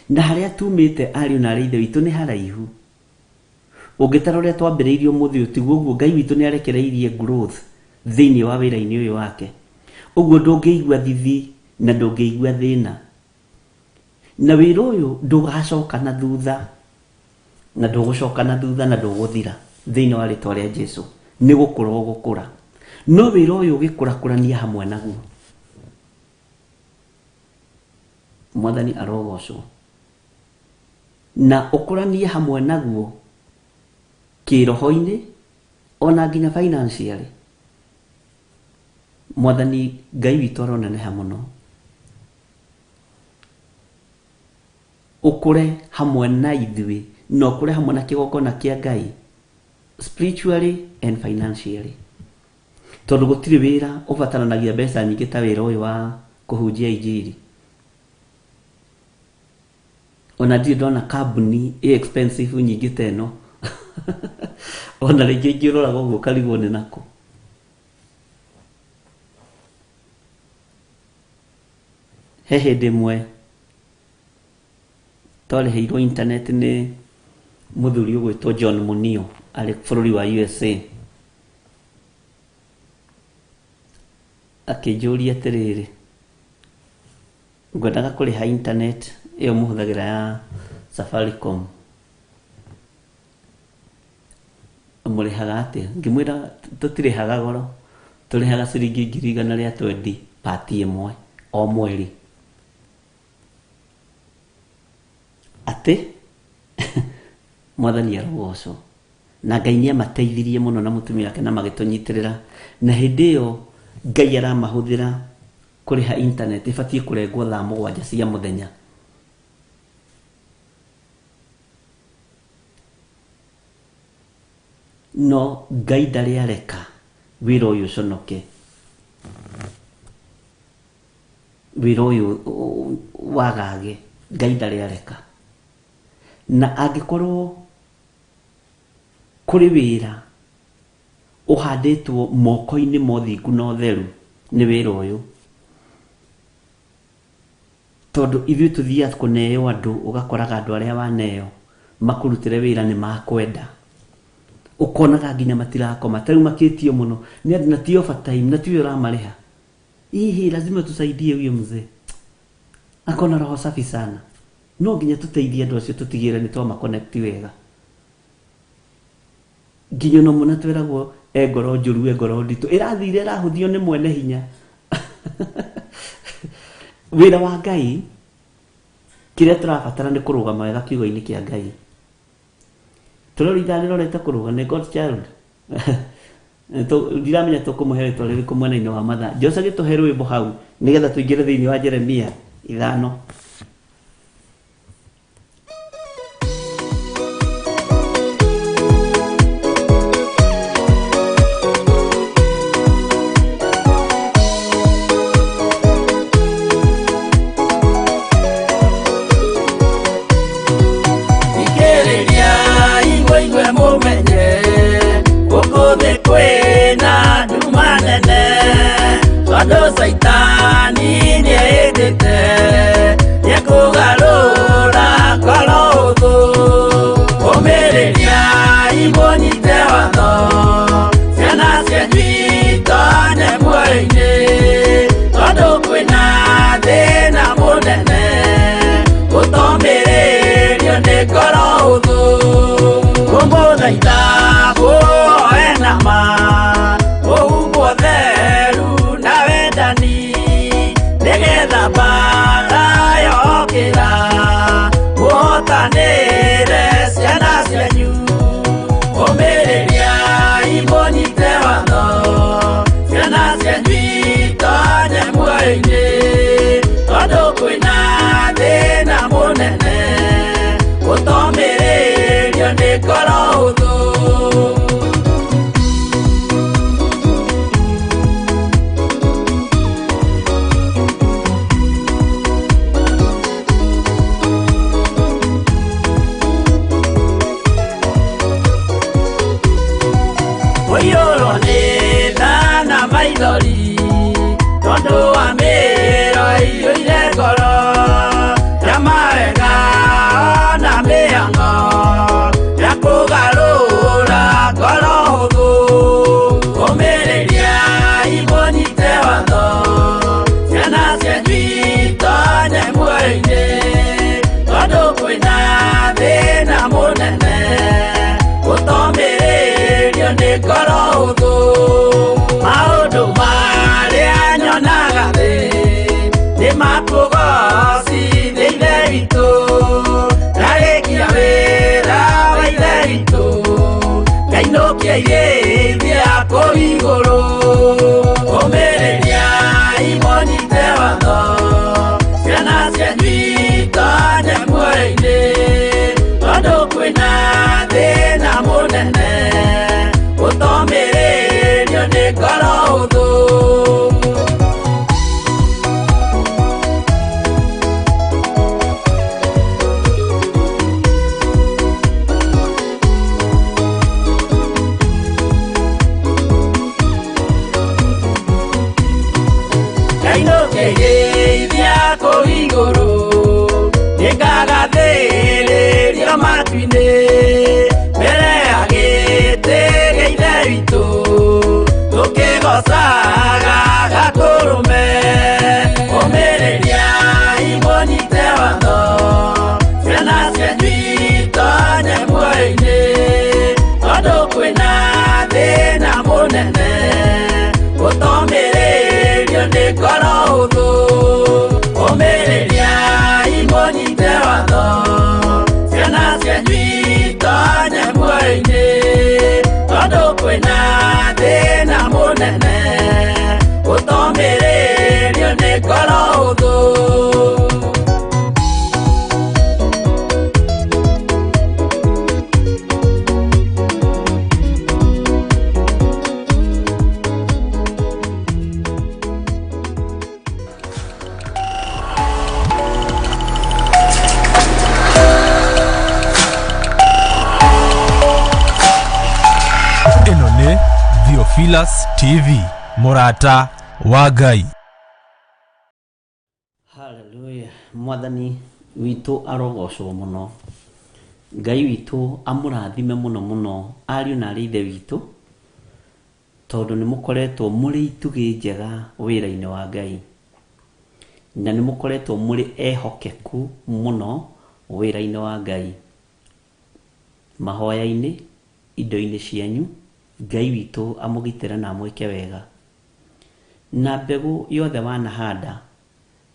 [SPEAKER 2] Na harĩa tumĩte ariũ na arĩ ithe witũ nĩ haraihu. Ũngĩtara ũrĩa twambĩrĩirie ũmũthĩ ũtiguo, ũguo Ngai witũ nĩ arekereirie growth thĩinĩ wa wĩra-inĩ ũyũ wake. Ũguo ndũngĩigua thithi na ndũngĩigua thĩna. Na wĩra ũyũ ndũgacoka na thutha, na ndũgũcoka na thutha, na ndũgũthira thĩinĩ wa rĩtwa rĩa Jesũ. Nĩ gũkũra ũgũkũra. No wĩra ũyũ ũgĩkũrakũrania hamwe naguo. Mwathani arogocwo. Na ũkũranie hamwe naguo kĩroho-inĩ ona nginya financially. Mwathani Ngai witũ aroneneha mũno. Ũkũre hamwe na ithuĩ na ũkũre hamwe na kĩgongona kĩa Ngai spiritually and financially. Tondũ gũtirĩ wĩra ũbataranagia mbeca nyingĩ ta wĩra ũyũ wa kũhunjia injili. Ona ndirĩ ndona kambuni expensive nyingĩ ta ĩno. Ona rĩngĩ ingĩrora ũguo karigwo nĩ nako. He hĩndĩ ĩmwe twarĩhĩirwo internet nĩ mũthuri ũgwĩtwo John Munio arĩ bũrũri wa USA. Akĩnjũria atĩrĩrĩ, ngwendaga kũrĩha internet ĩyo mũhũthagĩra ya Safaricom mũrĩhaga atĩa? Ngĩmwĩra tũtirĩhaga goro, tũrĩhaga ciringi 120 pati ĩmwe o mweri. Atĩ Mwathani arogocwo. Na Ngai nĩamateithirie mũno na mũtumia wake na magĩtũnyitĩrĩra, na hĩndĩ ĩyo Ngai aramahũthĩra kũrĩha internet ĩbatiĩ kũrengwo thaa 7 cia mũthenya. No Ngai ndarĩ areka wĩra ũyũ ũconoke, wĩra ũyũ wagage. Ngai ndarĩ areka, na angĩkorwo kũrĩ wĩra ũhandĩtwo moko-inĩ mothingu na ũtheru nĩ wĩra ũyũ. Tondũ ithuĩ tũthiaga kũneo andũ, ũgakoraga andũ arĩa waneo makũrutĩre wĩra nĩ makwenda, ũkonaga nginya matirakoma, tarĩu makĩtio mũno nĩ andũ na ti overtime na ti wĩra ũramarĩha. Hihi lazima tusaidie huyo mzee, akona roho safi sana. No nginya tũteithie andũ acio, tũtigĩrĩre nĩ twama connect wega. Nginya no mũna tweragwo ngoro njũru, ngoro nditũ ĩrathire ĩrahũthio nĩ mwene hinya. Wĩra wa Ngai, kĩrĩa tũrabatara nĩ kũrũgama wega kiugo-inĩ kĩa Ngai. Tũrorithana rorete kũrũga nĩ God's child. Ndiramenya tũkũmũhe rĩtwa rĩrĩkũ mwena-inĩ wa mathaa. Josa gĩtũhe rwĩmbo hau nĩgetha tũingĩre thĩinĩ wa Jeremia 5.
[SPEAKER 1] Saitani nĩendete nĩkũgarũra ngoro ũthũ, ũmĩrĩria imũnyite watho, ciana cianyu itonye muoyo-inĩ, tondũ kwĩna thĩna mũnene, ũtomĩrĩrio nĩ ngoro ũthũ. Ũmũthaitha mũhoe na ma, ũhumbwo theru na wendani, nĩgetha mbara yokĩra mũhotanĩre ciana cianyu. Ũmĩrĩria imũnyite watho, ciana cianyu itonye muoyo-inĩ, tondũ kwĩna thĩna mũnene, ũtomĩrĩrio nĩ ngoro ũthũ. Ũiyũrwo nĩ tha na maithori, tondũ wa mĩĩro ĩiyũire ngoro, ya mawega ona mĩhang'o ya kũgarũra ngoro hũthũ. Ũmĩrĩria imũnyite watho, ciana cianyu itonye muoyo-inĩ, tondũ kwĩna thĩna mũnene, ũtomĩrĩrio nĩ ngoro ũthũ. Maũndũ marĩa nyonaga thĩ nĩ makũgocithia Ithe witũ, ndarĩkia wĩra wa Ithe witũ, ngainũkia irĩithia kũu igũrũ. Ũmĩrĩria imũnyite watho, ciana cianyu itonye muoyo-inĩ, tondũ kwĩna thĩna mũnene, ũtomĩrĩrio nĩ ngoro ũthũ. Ngainũkia irĩithia kũu igũrũ, nĩngagathĩrĩrio matu-inĩ, mbere ya gĩtĩ gĩa Ithe witũ, tũkĩgocaga Gakũrũme. Ũmĩrĩria imũnyite watho, ciana cianyu itonye muoyo-inĩ, tondũ kwĩna munene utomirerio ni ngoro huthu.
[SPEAKER 3] Theophilus TV Murata wa Ngai.
[SPEAKER 2] Hallelujah. Mwathani witu arogocwo muno. Ngai witu amurathime muno muno ariu na ari ithe witu, tondu ni mukoretwo muri itugi njega wira-ini wa Ngai, na ni mukoretwo muri ehokeku muno wira-ini wa Ngai, mahoya-ini, indo-ini cianyu. Ngai witu amugitira na amwike wega, na mbegu yothe wanahanda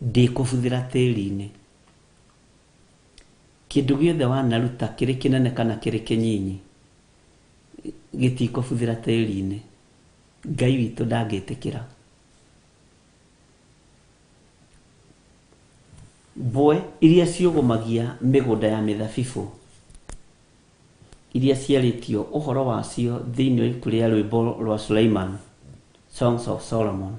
[SPEAKER 2] ndikubuthira tiri-ini. Kindu giothe wanaruta kiri kinene kana kiri kinyinyi gitikubuthira tiri-ini. Ngai witu ndangitikira. Mbwe iria ciugumagia migunda ya mithabibu, iria ciaritio uhoro wacio thiini wa ibuku ria rwimbo rwa Suleiman, Songs of Solomon.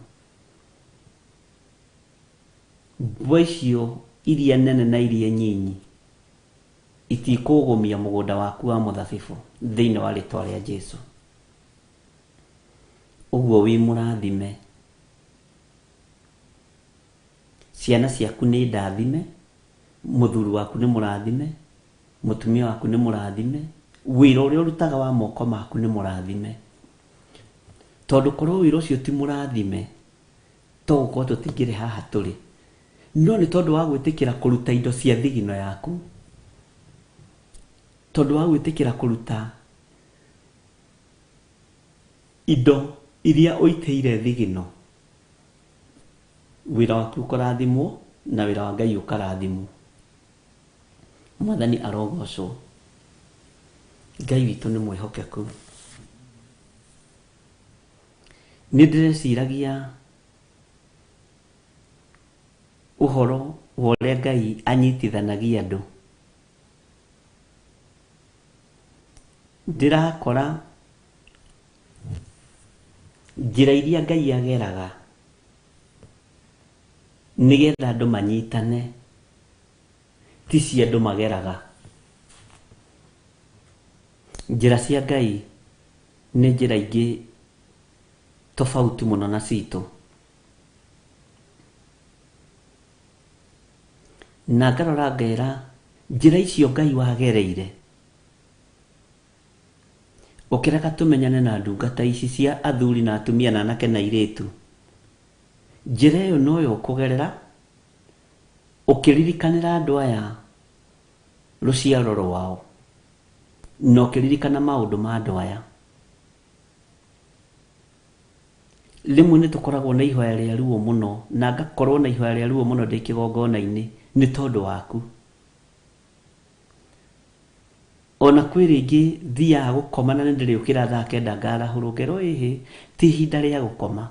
[SPEAKER 2] Mbwe icio iria nene na iria nyinyi itikugumia mugunda waku wa muthabibu thiini wa ritwa ria Jesu. Uguo wi murathime, ciana ciaku ni ndathime, muthuri waku ni murathime, mutumia waku ni murathime, wira uria urutaga wa moko maku ni murathime. Tondu korwo wira ucio ti murathime, to gukorwo tutingire haha turi, no ni tondu wa gwitikira kuruta indo cia thigino yaku, tondu wa gwitikira kuruta indo iria uiteire thigino, wira waku ukarathimwo na wira wa Ngai ukarathimwo. Mwathani arogocwo. Ngai witu ni mwihokeku. Ni ndireciragia uhoro wa uria Ngai anyitithanagia andu. Ndirakora njira iria Ngai ageraga nigetha andu manyitane ti cia andu mageraga. Njira cia Ngai ni njira ingi tofauti muno na citu, na ngarora ngera njira icio Ngai wagereire ukireka tumenyane na ndungata ici cia athuri na atumia na anake na airitu. Njira iyo noyo ukugerera ukiririkanira andu aya ruciaro rwao, no kiririkana maundu ma andu aya. Rimwe ni tukoragwo na ihoya ria ruo muno, na ngakorwo na ihoya ria ruo muno ndi kigongona-ini ni tondu waku. Ona kwi ringi thia gukoma na ndiriukira thaa 9 ngarahurwo ngero ihi ti ihinda ria gukoma,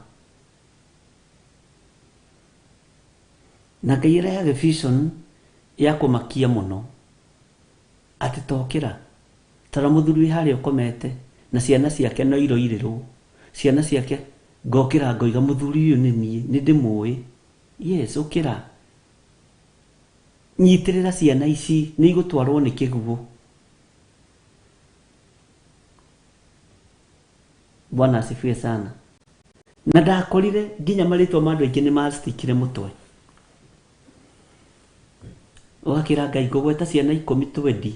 [SPEAKER 2] na Ngai arehaga vision ya kumakia muno ati tokira tara muthuri haria ukomete na ciana ciake no iroirirwo, ciana ciake ngokira ngoiga muthuri uyu ni nie ni ndimui. Yes, ukira nyitirira ciana ici ni igutwarwo ni kiguo. Bwana asifiwe sana. Na ndakorire nginya maritwa ma andu aingi ni mastikire mutwe. Wakira Ngai ngugweta ciana 10-20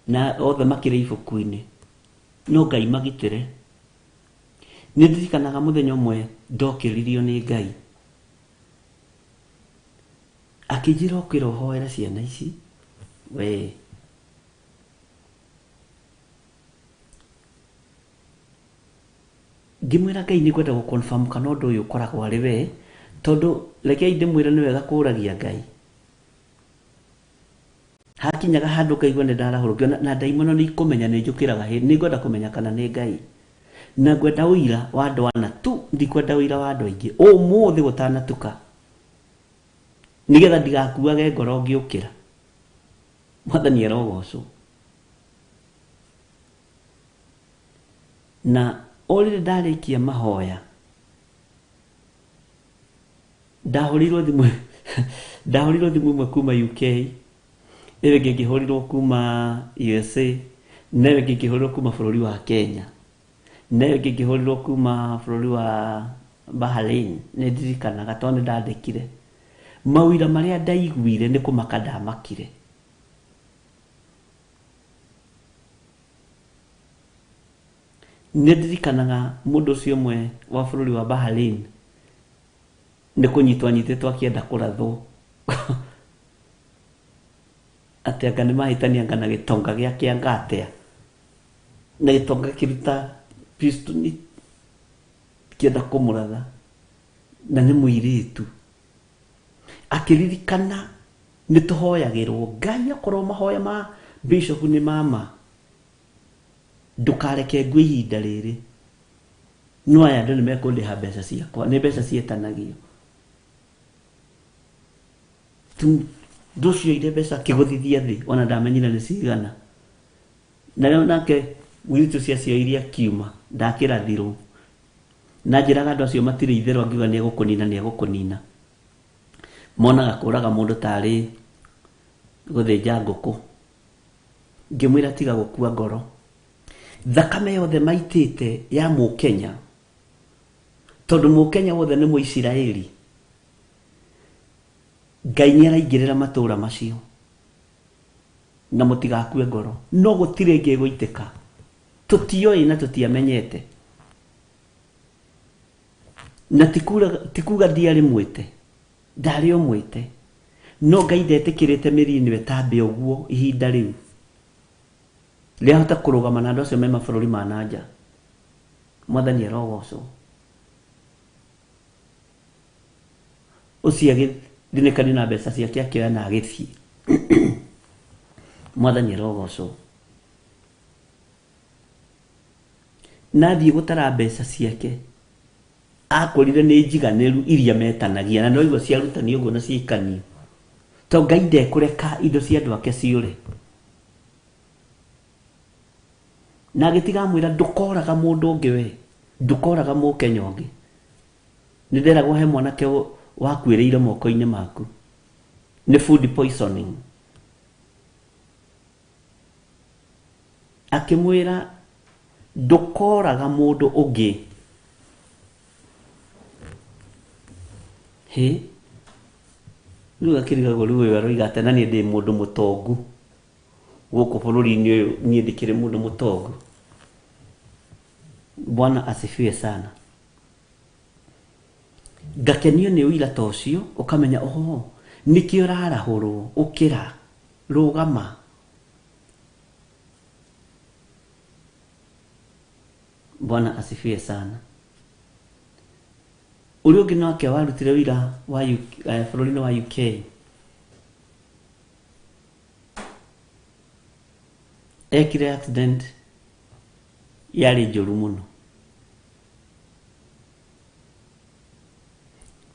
[SPEAKER 2] na othe makire ibuku-ini, no Ngai magitire. Ni ndirikanaga muthenya umwe ndokiririo ni Ngai akijira ukira uhoera ciana ici we ngimwira Ngai ni kwenda gukonfirm kana undu uyu ukoragwo ari we, tondu rekei ndimwire ni wega kuragia Ngai. Hakinyaga handu ngaigua ni ndarahurugio na ndaimono ni ikumenya ni njukiraga ni ngwenda kumenya kana ni Ngai. na ngwenda uira wa andũ ana tu, ndikwenda uira wa andũ aingĩ ũmũthĩ gũtanatuka, nigetha ndigakuage ngoro ngĩũkĩra. Mwathani arogocwo. Na orire ndarĩkia mahoya ndahorirwo thimũ imwe kuma UK, ewe ngĩhorirwo kuma USA, newe ngĩhorirwo kuma bũrũri wa Kenya, newe ngĩhorirwo kuma bũrũri wa Bahrain. Nĩ ndirikanaga tondũ nĩ ndandĩkire mawĩra marĩa ndaiguire, nĩ kũmaka ndamakire. Nĩ ndirikanaga mũndũ ũcio ũmwe wa bũrũri wa Bahrain nĩ kũnyitwo anyitĩtwo akĩenda kũrathwo atĩ anga nĩ mahĩtania anga na gĩtonga gĩake anga atĩa, na gĩtonga kĩruta pistoni kĩenda kũmũratha, na nĩ mũirĩtu. Akĩririkana nĩ tũhoyagĩrwo Ngai, akorwo mahoya ma bishop nĩ mama, ndũkareke ngwe ihinda rĩrĩ, no aya andũ nĩ mekũndĩha mbeca ciakwa, nĩ mbeca ciĩtanagio. Ndũcioire mbeca akĩgũthithia thĩ, ona ndamenyire nĩ cigana. Na rĩu nake mũirĩtu cia cioirie akiuma, ndakĩrathirwo. Na njĩraga andũ acio matirĩ itherũ, angiuga nĩ egũkũnina nĩ egũkũnina. Monaga kũraga mũndũ tarĩ gũthĩnja ngũkũ. Ngĩmwĩra tiga gũkua ngoro. Thakame yothe maitĩte ya Mũkenya, tondũ Mũkenya wothe nĩ Mũisiraeli, Ngai nĩ araingĩrĩra matũũra macio, na mũtigakue ngoro. No gũtirĩ ĩngĩ ĩgũitĩka, tũtioĩ na tũtiamenyete, na tikuga ndiarĩ mwĩte, ndarĩ o mwĩte, no Ngai ndetĩkĩrĩte mĩri-inĩ ĩtambe ũguo ihinda rĩu rĩa hota kũrũgama na andũ acio me mabũrũri ma nanja. Mwathani arogocwo. Ũcio agĩthinĩkani na mbeca ciake akĩoya na agĩthiĩ. Mwathani arogocwo. Nathiĩ gũtara mbeca ciake, akorire nĩ njiganĩru iria metanagia, na no igua ciarutani ũguo na ciĩkanio, tondũ Ngai ndekũreka indo cia andũ ake ciũre. Na agĩtigamwĩra ndũkoraga mũndũ ũngĩ we, ndũkoraga Mũkenya ũngĩ. Nĩ nderagwo he mwanake wakuĩrĩire moko-inĩ maku, nĩ food poisoning. Akĩmwĩra ndũkoraga mũndũ ũngĩ. Rĩu akĩrigagwo rĩu ũyũ aroiga atĩ na niĩ ndĩ mũndũ mũtongu gũkũ bũrũri-inĩ ũyũ, niĩ ndikĩrĩ mũndũ mũtongu. Bwana asifiwe sana. Ngakenio nĩ ũira ta ũcio, ũkamenya oho nĩkĩo ũrarahũrwo, ũkĩra, rũgama. Bwana asifiwe sana. Ũrĩa ũngĩ nake warutire wĩra wa bũrũri-inĩ wa UK, ekire accident yarĩ njũru mũno,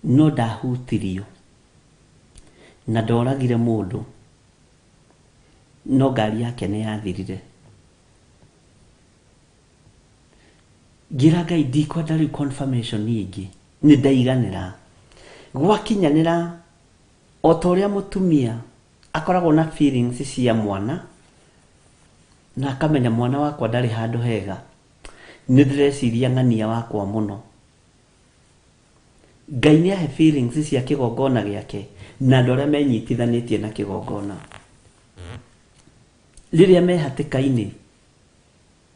[SPEAKER 2] no ndahutirio na ndoragire mũndũ, no ngari yake nĩ yathirire. Ngira Ngai ndikwenda rĩu confirmation nyingĩ, nĩ ndaiganĩra gwakinyanĩra o ta ũrĩa mũtumia akoragwo na feelings cia mwana, na akamenya mwana wakwa ndarĩ handũ hega, nĩ ndĩreciria ng'ania wakwa mũno. Ngai nĩ ahe feelings cia kĩgongona gĩake na andũ arĩa menyitithanĩtie na kĩgongona. Rĩrĩa me hatĩka-inĩ,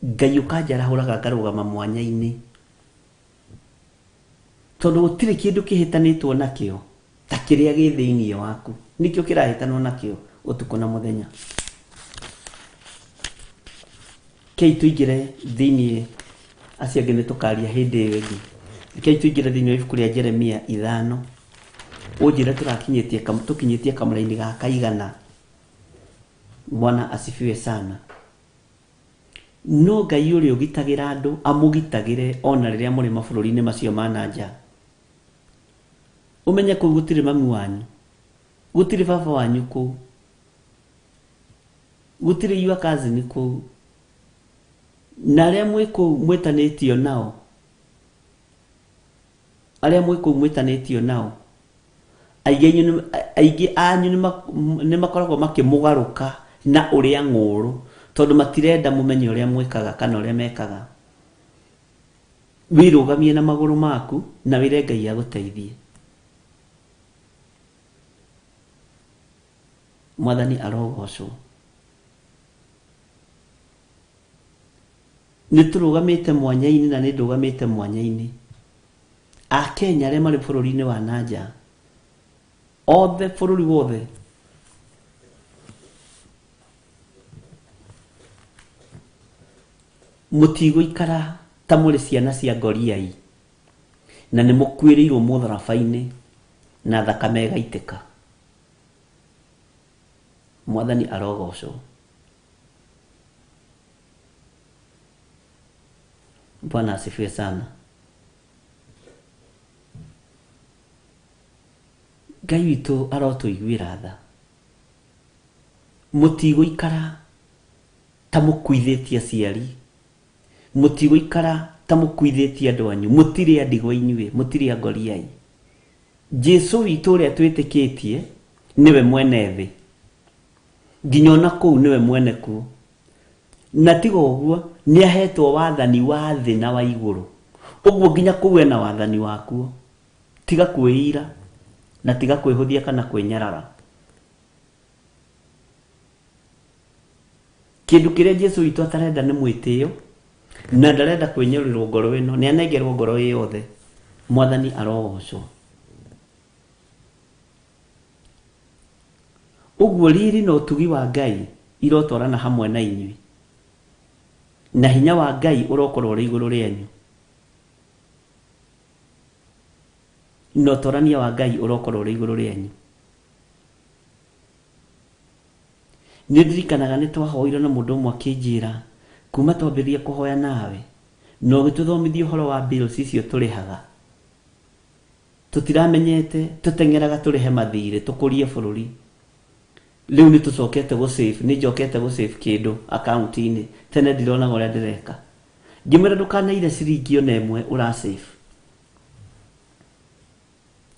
[SPEAKER 2] Ngai ũkanjarahũraga ngarũgama mwanya-inĩ, tondũ gũtirĩ kĩndũ kĩhĩtanĩtwo nakĩo ta kĩrĩa gĩ thĩinĩ waku, nĩkĩo kĩrahĩtanwo nakĩo ũtukũ na mũthenya. Kei tũingĩre thĩinĩ, acio angĩ nĩ tũkaria hĩndĩ ĩyo ĩngĩ. Kei tũingĩre thĩinĩ wa ibuku rĩa Jeremia 5, ũnjĩre tũkinyĩtie kamũra-inĩ ga kaigana. Bwana asifiwe sana. no Ngai ũrĩa ũgitagĩra andũ amũgitagĩre ona rĩrĩa mũrĩ mabũrũri-inĩ macio ma nanja. Ũmenye kũu gũtirĩ mami wanyu, gũtirĩ baba wanyu kũu, gũtirĩ your cousin kũu, na arĩa mwĩ kũu mwĩtanĩtio nao, arĩa mwĩ kũu mwĩtanĩtio nao, aingĩ anyu nĩ makoragwo makĩmũgarũka na ũrĩa ng'ũrũ, tondũ matirenda mũmenye ũrĩa mwĩkaga kana ũrĩa mekaga. Wirũgamie na magũrũ maku na wĩre Ngai agũteithie. Mwathani arogocwo. Nĩtũrũgamĩte mwanya-inĩ na nĩndũgamĩte mwanya-inĩ. Akenya arĩa marĩ bũrũri-inĩ wa nanja, othe bũrũri wothe, mũtigũikara ta mũrĩ ciana cia ngoriai na nĩ mũkuĩrĩirwo mũtharaba-inĩ na thakame ĩgaitĩka. Mwathani arogocwo. Bwana asifiwe sana. Ngai witũ arotũiguĩra tha. Mũtigũikara ta mũkuithĩtie aciari, mũtigũikara ta mũkuithĩtie andũ anyu, mũtirĩ andigwa inyuĩ, mũtirĩ angoriai. Jesu witũ ũrĩa twĩtĩkĩtie nĩwe mwene thĩ, nginya ona kũu nĩwe mwene kuo. Na tiga ũguo, nĩahetwo wathani wa thĩ na wa igũrũ, ũguo nginya kũu ena wathani wakuo. Tiga kwĩira na tiga kwĩhũthia kana kwĩnyarara. Kĩndũ kĩrĩa Jesu witũ atarenda nĩ mwĩtĩo, na ndarenda kwĩnyũrĩrwo ngoro ĩno, nĩanengerwo ngoro ĩ yothe. Mwathani arogocwo. Ũguo riri na ũtugi wa Ngai irotwarana hamwe na inyuĩ, na hinya wa Ngai ũrokorwo ũrĩ igũrũ rĩanyu, na ũtorania wa Ngai ũrokorwo ũrĩ igũrũ rĩanyu. Nĩndirikanaga nĩtwahoire na mũndũ ũmwe akĩnjĩra, kuma twambĩrĩrie kũhoya nawe na ũgĩtũthomithia ũhoro wa bills icio tũrĩhaga, tũtiramenyete tũteng'eraga tũrĩhe mathirĩ tũkũrie bũrũri. Rĩu nĩtũcokete gũsave, nĩnjokete gũsave kĩndũ akaunti-inĩ, tene ndironaga ũrĩa ndĩreka. Ngĩmwĩra ndũkanaire ciringi ona ĩmwe ũrasave,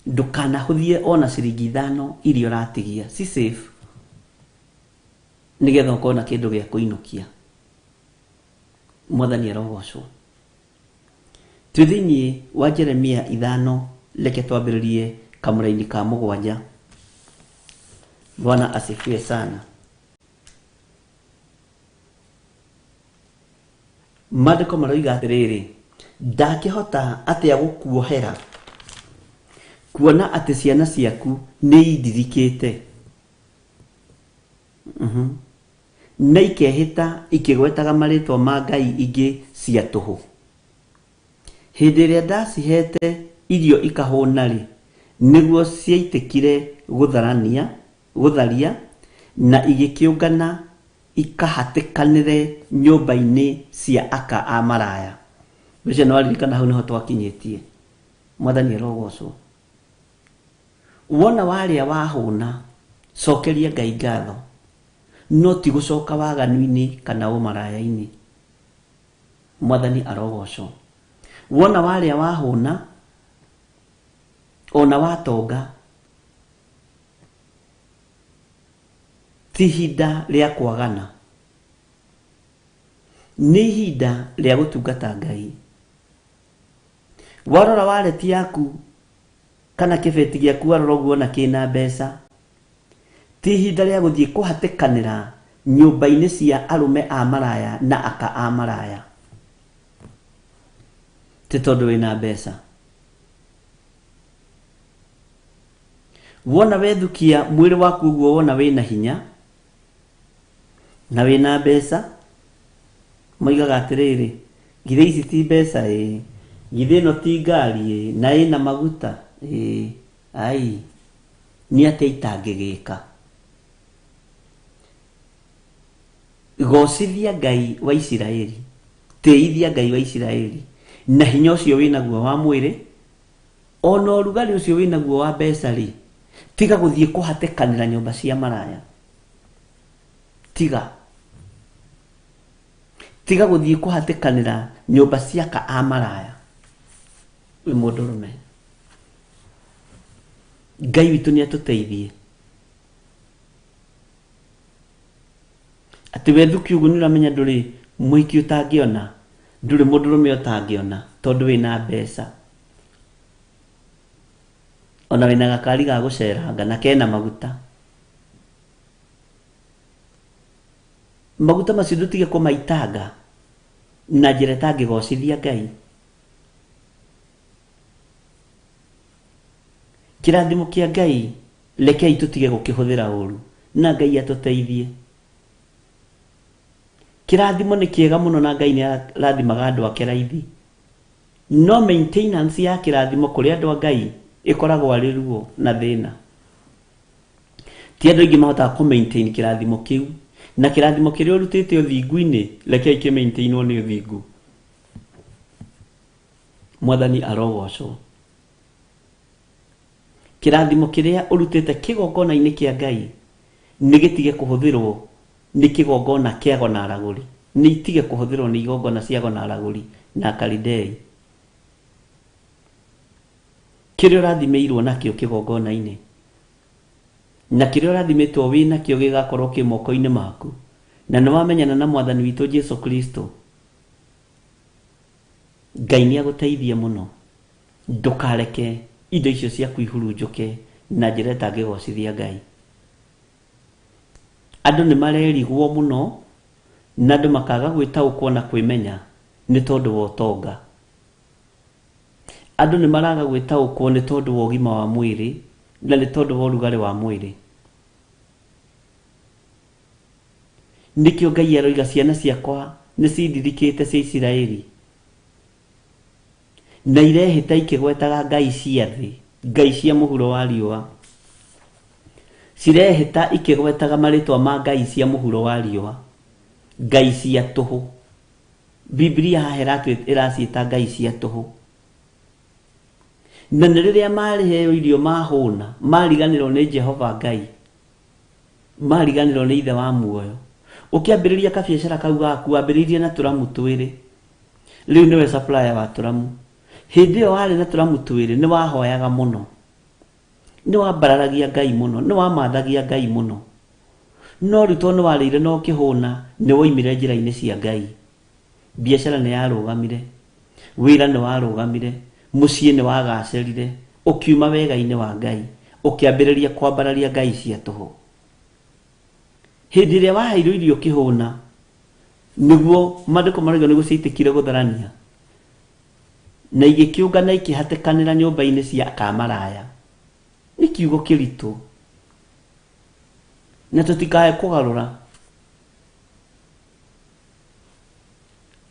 [SPEAKER 2] ndũkanahũthie ona ciringi 5 iria ũratigia, si save, nĩgetha ũkorwo na kĩndũ gĩa kũinũkia. Mwathani arogocwo. Twĩ thĩinĩ wa Jeremia 5, reke twambĩrĩrie kamũra-inĩ ka 7. Bwana asifiwe sana. Maandĩko maroiga atĩrĩrĩ, ndakĩhota atĩa gũkuohera, kuona atĩ ciana ciaku nĩ indirikĩte, na ikehĩta ikĩgwetaga marĩtwa ma ngai ingĩ cia tũhũ. Hĩndĩ ĩrĩa ndacihete irio ikahũna-rĩ, nĩguo ciaitĩkire gũtharia na igĩkĩũngana ikahatĩkanĩre nyũmba-inĩ cia aka a maraya. Ũcio nĩ waririkana hau nĩho twakinyĩtie. Mwathani arogocwo. Wona warĩa wahũna, cokeria Ngai ngatho, no ti gũcoka waganu-inĩ kana ũmaraya-inĩ. Mwathani arogocwo. Wona warĩa wahũna, ona watonga, ti ihinda rĩa kwagana, nĩ ihinda rĩa gũtungata Ngai. Warora waleti yaku kana kĩbeti gĩaku warora ũguo na kĩna mbeca, ti ihinda rĩa gũthiĩ kũhatĩkanĩra nyũmba-inĩ cia arũme a maraya na aka a maraya, ti tondũ wĩna mbeca. Wona wethukia mwĩrĩ waku ũguo, wona wĩna hinya na wĩna mbeca, moigaga atĩrĩrĩ, githĩ ici ti mbeca githĩ ĩno ti ngari na ĩna maguta ai, nĩ atĩa itangĩgĩka. gocithia Ngai wa Isiraeli, teithia Ngai wa Isiraeli na hinya ucio winaguo wa mwiri, ona urugari ucio winaguo wa mbeca ri, tiga guthie kuhatekanira nyumba cia maraya, tiga guthie kuhatekanira nyumba cia ka amaraya. We mundurume, Ngai witu ni atuteithie. Ati wethu kiugo ni uramenya nduri mwiki utangiona, nduri mundurume utangiona tondu wina mbeca, ona wina gakari ga guceranga na kena maguta. Maguta macio ndutige kumaitanga na njira itangigocithia Ngai. Kirathimo kia Ngai rekei tutige gukihuthira uru na Ngai atuteithie. Kirathimo ni kiega muno na Ngai ni arathimaga andu ake raithi, no maintenance ya kirathimo kuri andu a Ngai ikoragwo ari ruo na thina. Ti andu aingi mahota ku maintain kirathimo kiu, na kirathimo kiria urutite uthingu-ini rekei ki maintainwo ni uthingu. Mwathani arogocwo. Kirathimo kiria urutite kigongona-ini kia Ngai ni gitige kuhuthirwo ni kigongona kiago na araguri, ni itige kuhuthirwo ni igongona ciago na araguri na Kalidei. Kiria urathimeirwo nakio kigongona-ini na kiria urathimetwo wina kio gigakorwo ki moko-ini maku, na ni wamenyana na Mwathani witu Jesu Kristo, Ngai ni aguteithia muno. Ndukareke indo icio cia kuihurunjuke na njira itangigocithia Ngai. Andu ni marerigwo muno na andu makaga gwitaukwo na kwimenya ni tondu wa utonga. Andu ni maraga gwitaukwo ni tondu wa ugima wa mwiri na ni tondu wa urugari wa mwiri. Nikio Ngai aroiga ciana ciakwa ni cindirikite cia Isiraeli na irehita ikigwetaga ngai cia thi, ngai cia muhuro wa riua, cirehita ikigwetaga maritwa ma ngai cia muhuro wa riua, ngai cia tuhu. Biblia haheratu iraciita ngai cia tuhu. Na riria mariheo irio mahuna, mariganirwo ni Jehova Ngai, mariganirwo ni ithe wa muoyo, ukiambiriria kabiacara kau gaku wambiririe na turamu twiri, riu niwe supplier wa turamu. Hindi iyo wari na turamu twiri ni wahoyaga muno, ni wambararagia Ngai muno, ni wamathagia Ngai muno, no riu tondu warire no kihuna ni woimire njira-ini cia Ngai. Biacara ni yarugamire, wira ni warugamire, mucii ni wagacirire, ukiuma wega-ini wa Ngai, ukiambiriria kwambararia ngai cia tuhu. Hindi iria waheirwo irio kihuna niguo mandiko marauga niguo ciitikire gutharania na igikiungana ikihatekanira nyumba-ini cia kamaraya. Ni kiugo kiritu na tutikae kugarura.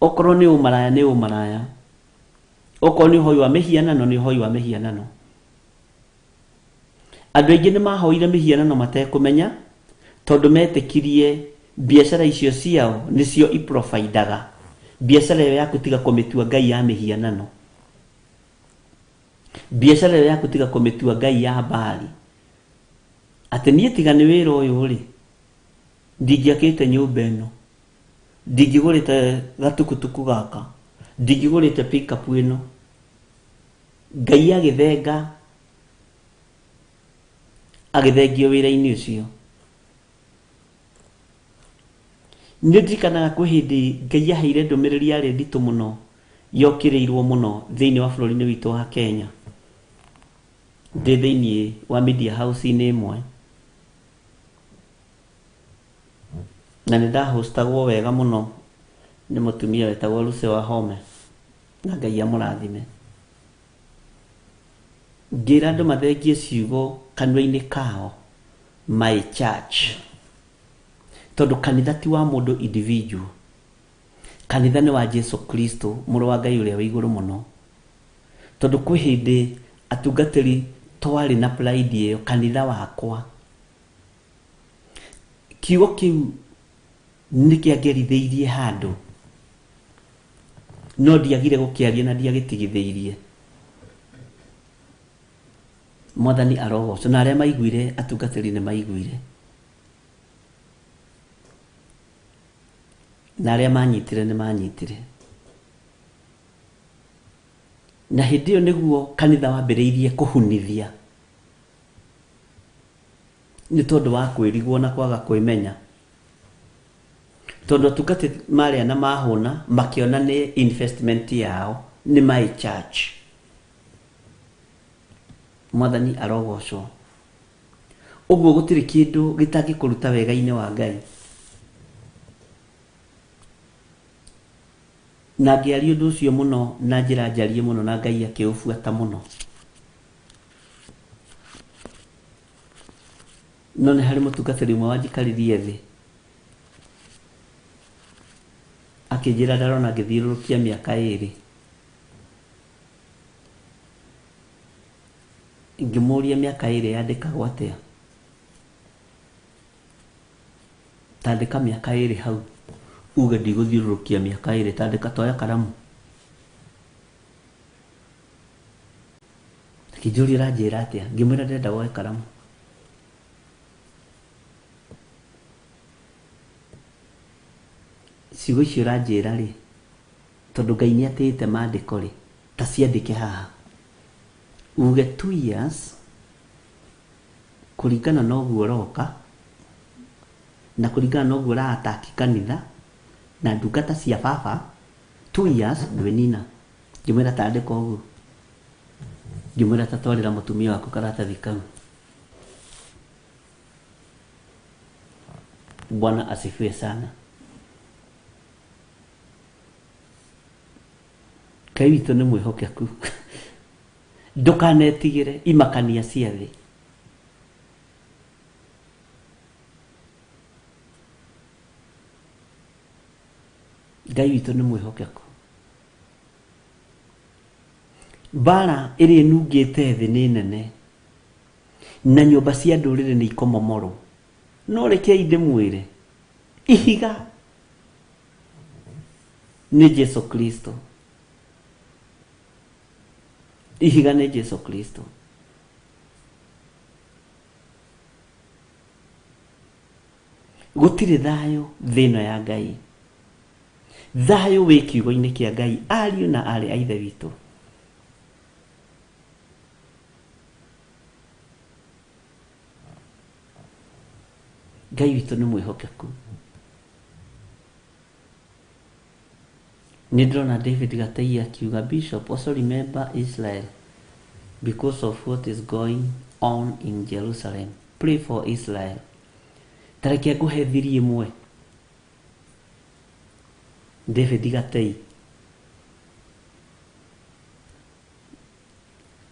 [SPEAKER 2] Okorwo ni umaraya ni umaraya, okorwo ni uhoi wa mihianano ni uhoi wa mihianano. Andu aingi ni mahoire mihianano matekumenya tondu metikirie biacara icio ciao nicio iprofaidaga. Biacara iyo yaku tiga kumitua ngai ya mihianano, biacara iyo yaku tiga kumitua ngai ya Baali. Ati nie tiga ni wira uyu ri ndingiakite nyumba ino, ndingigurite gatukutuku gaka, ndingigurite pickup ino. Ngai agithenga agithengio wira-ini ucio. Ndirikanaga kwi hindi Ngai aheire ndumiriri yari nditu muno, yokirirwo muno thiini wa bururi-ini witu wa Kenya. Ndi thiini wa media house-ini imwe na nindahostagwo wega muno ni mutumia wetagwo Lucy Wahome, na Ngai amurathime. Ngira andu mathengie ciugo kanua-ini kao my church, tondu kanitha ti wa mundu individual. Kanitha ni wa Jesu Kristo, muru wa Ngai uria wa iguru muno. Tondu kwi hindi atungatiri twari na pride iyo, kanitha wakwa. Kiugo kiu niki agerithĩirie handũ no ndiagire gũkĩaria na ndiagĩtigithĩirie. Mwathani arogocwo na arĩa maiguire atungatĩri nĩ maiguire na arĩa manyitire nĩ manyitire. Na hĩndĩ ĩyo nĩguo kanitha wambĩrĩirie kũhunithia nĩ tondũ wa kwĩrigwo na kwaga kwĩmenya. Tondũ atungatĩri marĩa na mahũna makĩona nĩ investment yao nĩ my church. Mwathani arogocwo. Ũguo gũtirĩ kĩndũ gĩtangĩkũruta wega-inĩ wa Ngai. Na ngĩaria ũndũ ũcio mũno na njĩra njarie mũno na Ngai akĩũbuata mũno. No nĩ harĩ mũtungatĩri ũmwe wanjikaririe thĩ akĩnjĩra ndarona ngĩthiũrũrũkia mĩaka 2. Ngĩmũria mĩaka 2 yandĩkagwo atĩa? Tandĩka mĩaka 2 hau. Uge ndigũthiũrũrũkia mĩaka 2, tandĩka toya karamu. Akĩnjũria ũranjĩra atĩa? Ngĩmwĩra ndĩrenda woe karamu. Ciugo icio ũranjĩra rĩ, tondũ Ngai nĩ atĩĩte maandĩko rĩ, ta ciandĩke haha. Uge 2 years kũringana na ũguo ũroka na kũringana na ũguo ũraataki kanitha na ndungata cia baba. 2 years ndwĩnina. Ngĩmwĩra tandĩka ũguo. Ngĩmwĩra ta twarĩra mũtumia waku karatathi kau. Bwana asifiwe sana. Ngai witũ nĩ mwĩhokeku. Ndũkanetigĩre imakania cia thĩ. Ngai witũ nĩ mwĩhokeku. Mbara ĩrĩa ĩnungĩte thĩ nĩ nene na nyũmba cia ndũrĩrĩ nĩ ikomomorwo. No rekei ndĩmwĩre ihiga nĩ Jesu Kristo. Ihiga nĩ Jesu Kristo. Gũtirĩ thayũ thĩ ĩno ya Ngai. Thayũ wĩ kiugo-inĩ kĩa Ngai. Ariũ na arĩ a Ithe witũ, Ngai witũ nĩ mwĩhokeku. Nindrona David Gatei akiuga, Bishop, also remember Israel because of what is going on in Jerusalem. Pray for Israel. Tareke nguhe thiri ĩmwe. David Gatei.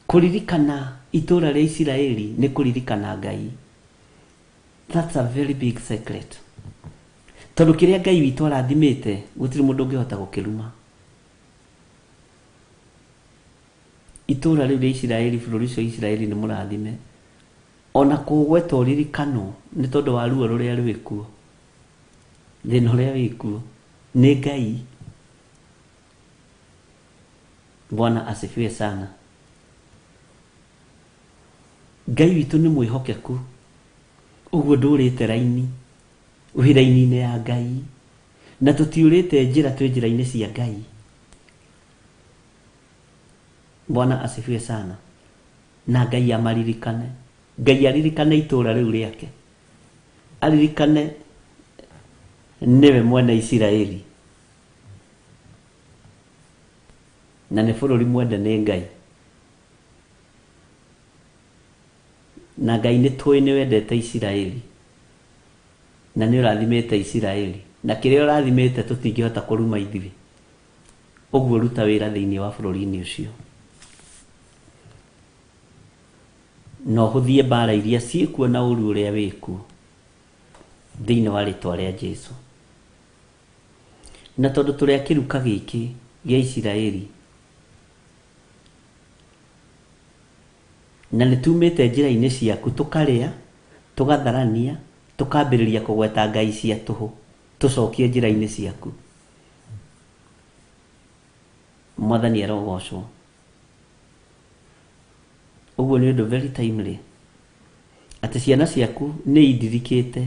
[SPEAKER 2] Kuririkana itũra rĩa Isiraeli nĩ kuririkana Ngai. That's a very big secret. Tondũ kĩrĩa Ngai witũ arathimĩte gũtirĩ mũndũ ũngĩhota gũkĩruma. Itũra rĩu rĩa Isiraeli, bũrũri ũcio Isiraeli nĩ mũrathime. Ona kũgweta ũririkano nĩ tondũ wa ruo rũrĩa rwĩ kuo. Thĩna ũrĩa wĩ kuo nĩ Ngai. Bwana asifiwe sana. Ngai witũ nĩ mwĩhokeku. Ũguo ndũrĩte raini wĩra-inĩ ya Ngai na tũtiũrĩte njĩra twĩ njĩra-inĩ cia Ngai. Bwana asifiwe sana. Na Ngai amaririkane. Ngai aririkane itũra rĩu rĩake. Aririkane nĩwe mwene Isiraeli na nĩ bũrũri mwende nĩ Ngai. Na Ngai nĩ tũĩ nĩ wendete Isiraeli na nĩ ũrathimĩte Isiraeli, na kĩrĩa ũrathimĩte tũtingĩhota kũruma ithuĩ. Ũguo ruta wĩra thĩinĩ wa bũrũri-inĩ ũcio na ũhũthie mbara iria ciĩkuo na ũru ũrĩa wĩkuo thĩinĩ wa rĩtwa rĩa Jesũ. Na tondũ tũrĩa kĩruka gĩkĩ gĩa Isiraeli na nĩ tumĩte njĩra-inĩ ciaku, tũkarĩa, tũgatharania, tũkambĩrĩria kũgweta ngai cia tũhũ. tucokie njira-ini ciaku. Mwathani arogocwo. Uguo ni undu very timely ati ciana ciaku ni idirikite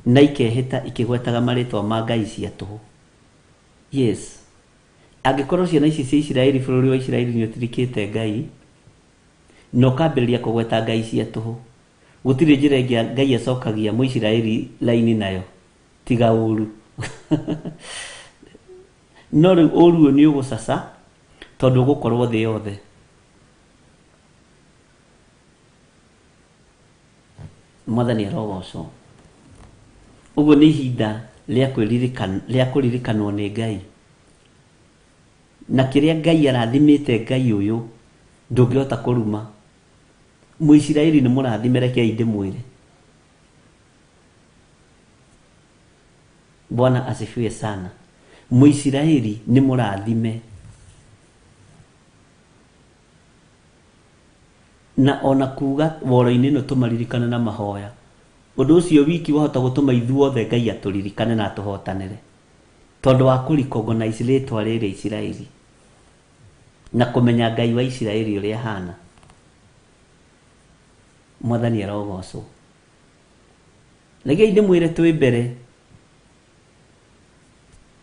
[SPEAKER 2] na ikehita ikigwetaga maritwa ma ngai cia tuhu. Yes, angikorwo ciana ici cia Isiraeli, bururi wa Isiraeli ni utirikite ngai no kambiriria kugweta ngai cia tuhu, gutire njira ingi ngai acokagia mu Isiraeli laini nayo tiga uru. No riu uru ni ugucaca tondu gukorwo thi yothe. Mwathani arogocwo. Uguo ni ihinda ria kuririkanwo ni ngai, na kiria ngai arathimite ngai uyu ndungihota kuruma. Muisiraeli ni murathimire kia ndimwire. Bwana asifiwe sana. Muisiraeli ni murathime, na ona kuga woro-ini no tumaririkana na mahoya. Undu ucio wiki wahota gutuma ithuothe ngai aturirikane na atuhotanire tondu wa kuricognize ritwa riri Isiraeli na kumenya ngai wa Isiraeli uria hana. Mwathani arogocwo. Reke ndimwire twi mbere.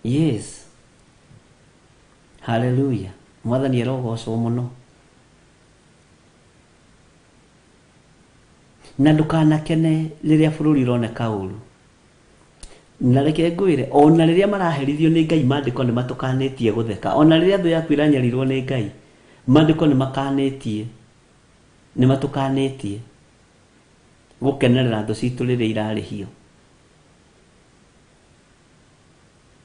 [SPEAKER 2] Yes, hallelujah. Mwathani arogocwo muno. Na ndukanakene riria bururi roneka uru. Na reke ngwire ona riria maraherithio ni ngai mandiko ni matukanitie gutheka. Ona riria thu yaku iranyarirwo ni ngai mandiko ni makanitie, ni matukanitie gukenerera thu citu riria irarihio.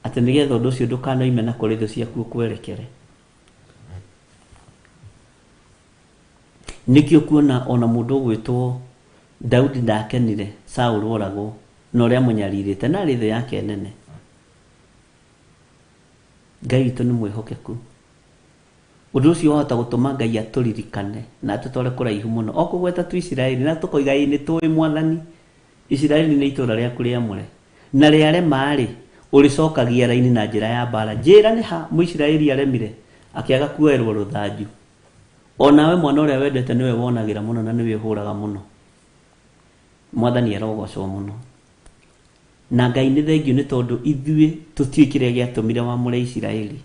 [SPEAKER 2] Ati nigetha undu ucio ndukanoime na kuri thu ciaku kwerekere. Nikio kuona ona mundu gwitwo Daudi ndakenire Saul oragwo no ria munyaririte na ritho yake nene. Ngai witu ni mwihokeku. Undu ucio wahota gutuma ngai aturirikane na atutware kuraihu muno. Okugweta tu Isiraeli na tukoiga ni tui Mwathani. Isiraeli ni itura riaku riamure na riare mari uricokagia raini na njira ya bara. Njira ni ha Muisiraeli aremire akiaga kuerwo ruthanju. Onawe mwana uria wendete niwe wonagira muno na niwe huraga muno. Mwathani arogocwo muno. Na ngai ni thengiu ni tondu ithuĩ tutiikire giatumire wamure Isiraeli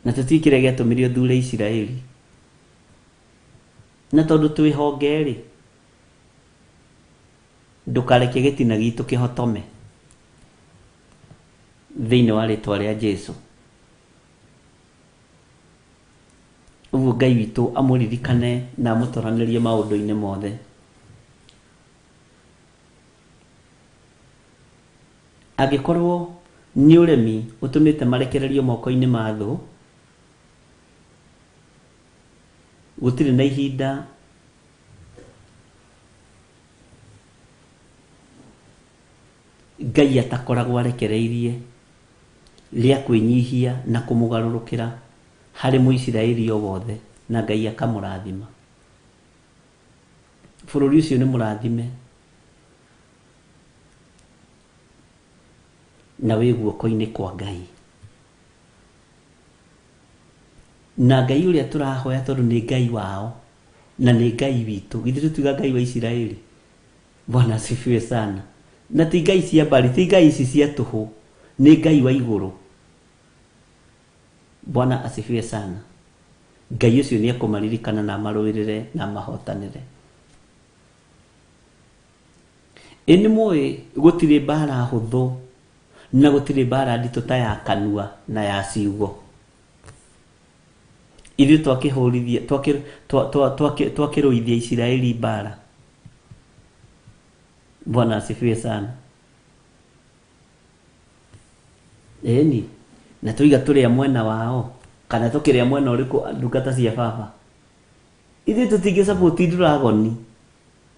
[SPEAKER 2] na tutiikire giatumire uthure Isiraeli na tondu twi hongeri ndukareke gitina gitu kihotome thiini wa ritwa ria Jesu. Uguo ngai witu amuririkane na amutoranirie maundu-ini mothe. Agikorwo ni uremi utumite marekererio moko-ini ma thu, gutire na ihinda ngai atakoragwo arekereirie ria kwinyihia na kumugarurukira hari Muisiraeli o wothe na ngai akamurathima. Bururi ucio ni murathime na wi guoko-ini kwa ngai. Na ngai uria turahoya tondu ni ngai wao na ni ngai witu. Githĩ tutiga ngai wa Isiraeli? Bwana asifiwe sana. Na ti ngai cia mbari, ti ngai ici cia tuhu, ni ngai wa iguru. Bwana asifiwe sana. Ngai ucio ni akumaririkana na maruirire na mahotanire. Ini mui gutire bara huthu na gutire bara nditu ta ya kanua na ya ciugo. Ithuĩ twakihurithia twakiruithia Isiraeli bara. Bwana asifiwe sana. Eni na tuiga turi mwena wao kana tukiria mwena uriku ndungata cia baba. Ithuĩ tutingi support Dragon.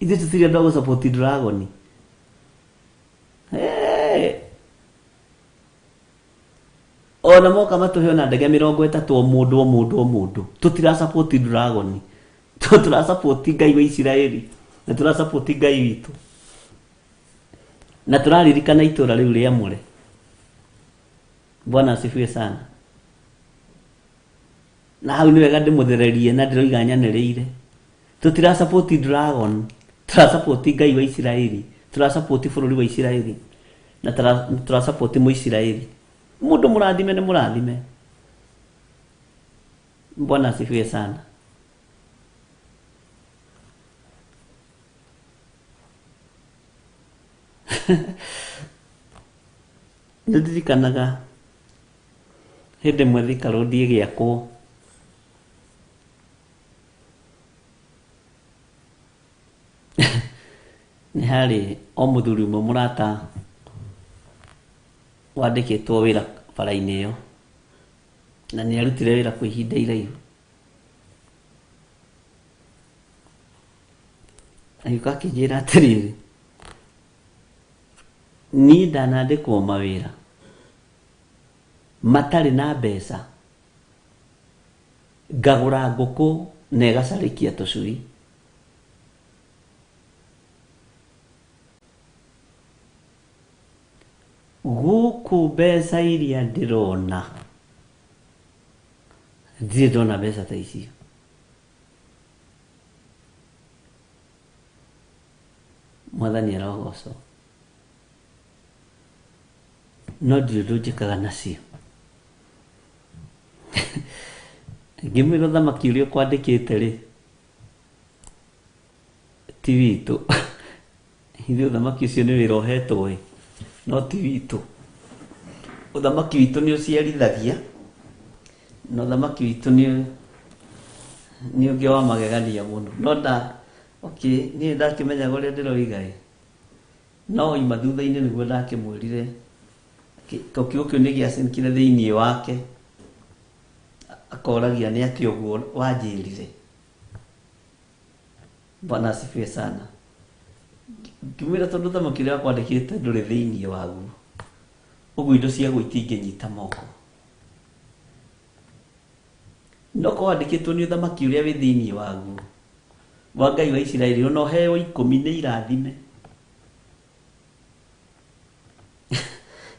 [SPEAKER 2] Ithuĩ tutire ndogo support Dragon. Ona moka matuhe ona ndege 30 o mundu tutira support Dragon. Tutura support ngai wa Isiraeli na tutura support ngai witu na turaririkana itura riu ria mure. Bwana asifiwe sana. Na hau ni wega ndimuthererie na ndiroiga nyanĩrĩire. Tutira support Dragon, tira support Ngai wa Isiraeli, tira support bũrũri wa Isiraeli, na tira support Mũisiraeli. Mũndũ mũrathime nĩ mũrathime. Bwana asifiwe sana. Ndirikanaga hĩndĩ ĩmwe Thika Road ĩgĩakwo, nĩ harĩ o mũthuri ũmwe mũrata wandĩkĩtwo wĩra bara-inĩ ĩyo, na nĩ arutire wĩra kwa ihinda iraihu. Agĩũka akĩnjĩra atĩrĩrĩ, niĩ ndanandĩkwo mawĩra matarĩ na mbeca, ngagũra ngũkũ na ĩgacarĩkia tũcui. Gũkũ mbeca iria ndĩrona, ndirĩ ndona mbeca ta icio. Mwathani arogocwo. No ndirĩ ũndũ njĩkaga nacio. Ngĩmwĩra ũthamaki ũrĩa ũkwandĩkĩte rĩ, ti witũ. Ithuĩ ũthamaki ũcio nĩ wĩra ũhetwo ĩ, no ti witũ. Ũthamaki witũ nĩ ũciarithagia, na ũthamaki witũ nĩ ũngĩ wa magegania mũno. No niĩ ndakĩmenyaga ũrĩa ndĩroiga ĩ, no oima thutha-inĩ nĩguo ndakĩmwĩrire kiugo kĩu nĩ gĩacinkire thĩinĩ wake, akoragia nĩ atĩ ũguo wanjĩrire. Bwana asifiwe sana. Ngĩmwĩra tondũ ũthamaki ũrĩa wakwandĩkĩte ndũrĩ thĩinĩ waguo, ũguo indo cia itingĩnyita moko. No korwo wandĩkĩtwo nĩ ũthamaki ũrĩa wĩ thĩinĩ waguo wa Ngai wa Isiraeli, ona ũheo 10 nĩ irathime.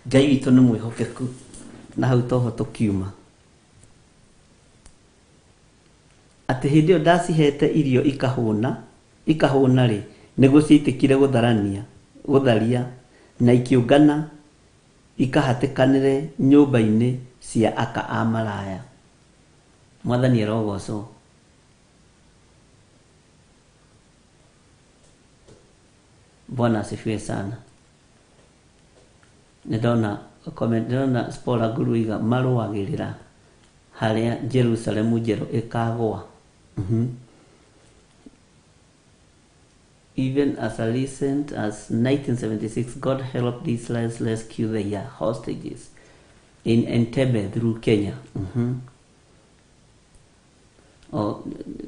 [SPEAKER 2] Ngai witũ nĩ mwĩhokeku, na hau toho tũkiuma. Atĩ hĩndĩ ĩyo ndacihete irio ikahũna rĩ, nĩguo ciitĩkire gũtharia na ikĩũngana ikahatĩkanĩre nyũmba-inĩ cia aka a maraya. Mwathani arogocwo. Bwana asifiwe sana. Ndĩrona Spola Nguruiga marũagĩrĩra harĩa Jerusalemu njerũ ĩkagwa. Even as recent as 1976, God helped the Israelites rescue their hostages in Entebbe through Kenya.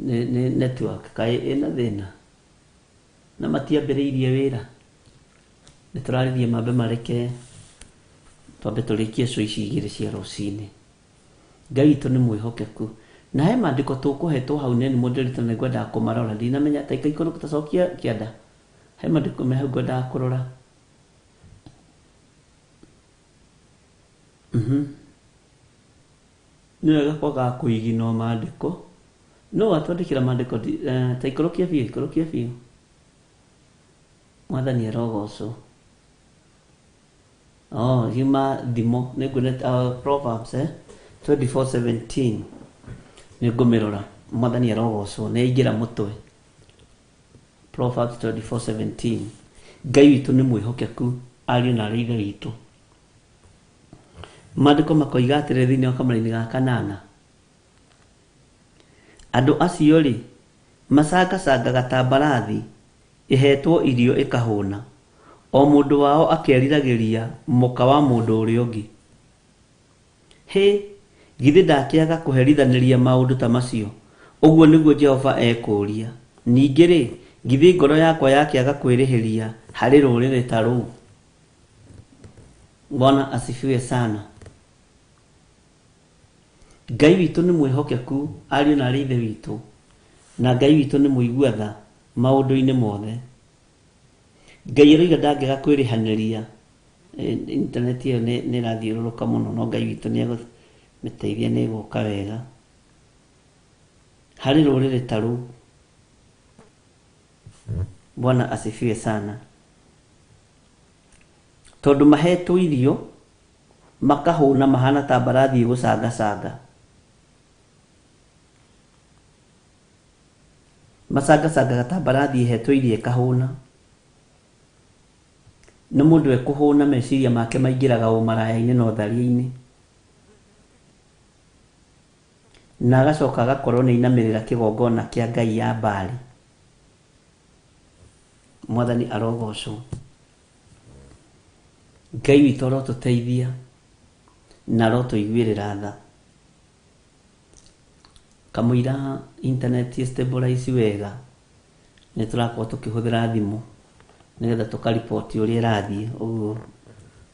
[SPEAKER 2] Network kaĩ ĩna thĩna na matiambĩrĩirie wĩra. Nĩtũrarĩthia mambe mareke twambe tũrĩkie cio ici igĩrĩ cia rũcinĩ. Ngai witũ nĩ mwĩhokeku, na he maandĩko tũkũhetwo hau nĩ mũndĩrĩtwo nĩ ngwendaga kũmarora. Ndinamenya ta ikaikũrũ tũtacokia kĩanda. He maandĩko me hau ngwendaga kũrora. Nĩ wega kwaga kũigino maandĩko. No atwandĩkĩra maandĩko ta ikũrũkia biũ. Mwathani arogocwo. Hima thimo nĩ ngwenda Proverbs 24:17 nĩ ngũmĩrora. Mwathani arogocwo, nĩ aingĩra mũtwe. Proverbs 24:17. Ngai witũ nĩ mwĩhokeku, ariũ na arĩ ithe witũ. Maandĩko makoiga atĩrĩ thĩinĩ wa kamũra-inĩ ga 8, andũ acio rĩ macangacangaga ta mbarathi ĩhetwo irio ĩkahũna, o mũndũ wao akĩeriragĩria mũka wa mũndũ ũrĩa ũngĩ. Githĩ ndakĩaga kũherithanĩria maũndũ ta macio? Ũguo nĩguo Jehova ekũũria. Ningĩ rĩ, githĩ ngoro yakwa yakĩaga kwĩrĩhĩria harĩ rũrĩrĩ ta rũu? Bwana asifiwe sana. Ngai witũ nĩ mwĩhokeku, ariũ na arĩ ithe witũ, na Ngai witũ nĩ mũigua tha maũndũ-inĩ mothe. Ngai aroiga ndangĩaga kwĩrĩhanĩria internet ĩyo nĩ ĩrathiũrũrũka mũno, no Ngai witũ nĩ egũmĩteithia, nĩ ĩgũka wega. Harĩ rũrĩrĩ ta rũu, Bwana asifiwe sana, tondũ mahetwo irio makahũna mahana ta mbarathi gũcangacanga. Macangacangaga ta mbarathi ihetwo irio ĩkahũna. Nĩ mũndũ ekũhũna meciria make maingĩraga ũmaraya-inĩ na ũtharia-inĩ, na agacoka agakorwo nĩ inamĩrĩra kĩgongona kĩa ngai ya Baali. Mwathani arogocwo. Ngai witũ arotũteithia na arotũiguĩrĩra tha. Kamũira internet stabilize wega, nĩ tũrakorwo tũkĩhũthĩra thimũ nĩgetha tũkariboti ũrĩa ĩrathiĩ. Ũguo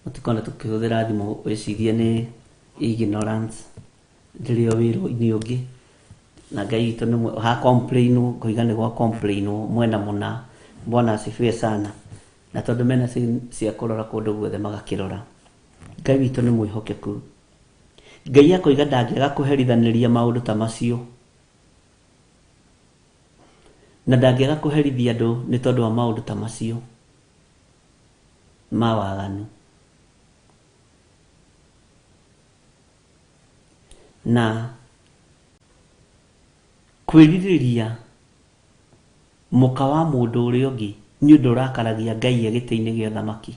[SPEAKER 2] tũtikona tũkĩhũthĩra thimũ wĩcirie nĩ ignorance rĩrĩa wĩra-inĩ ũngĩ. Na Ngai witũ nĩ ha complain kũiga nĩ gwa complain mwena mũna. Bwana asifiwe sana. Na tondũ mena cia kũrora kũndũ guothe magakĩrora. Ngai witũ nĩ mwĩhokeku. Ngai akoiga ndangĩaga kũherithanĩria maũndũ ta macio, na ndangĩaga kũherithia andũ nĩ tondũ wa maũndũ ta macio ma waganu. Na kwĩrirĩria mũka wa mũndũ ũrĩa ũngĩ nĩ ũndũ ũrakaragia Ngai gĩtĩ-inĩ gĩa ũthamaki.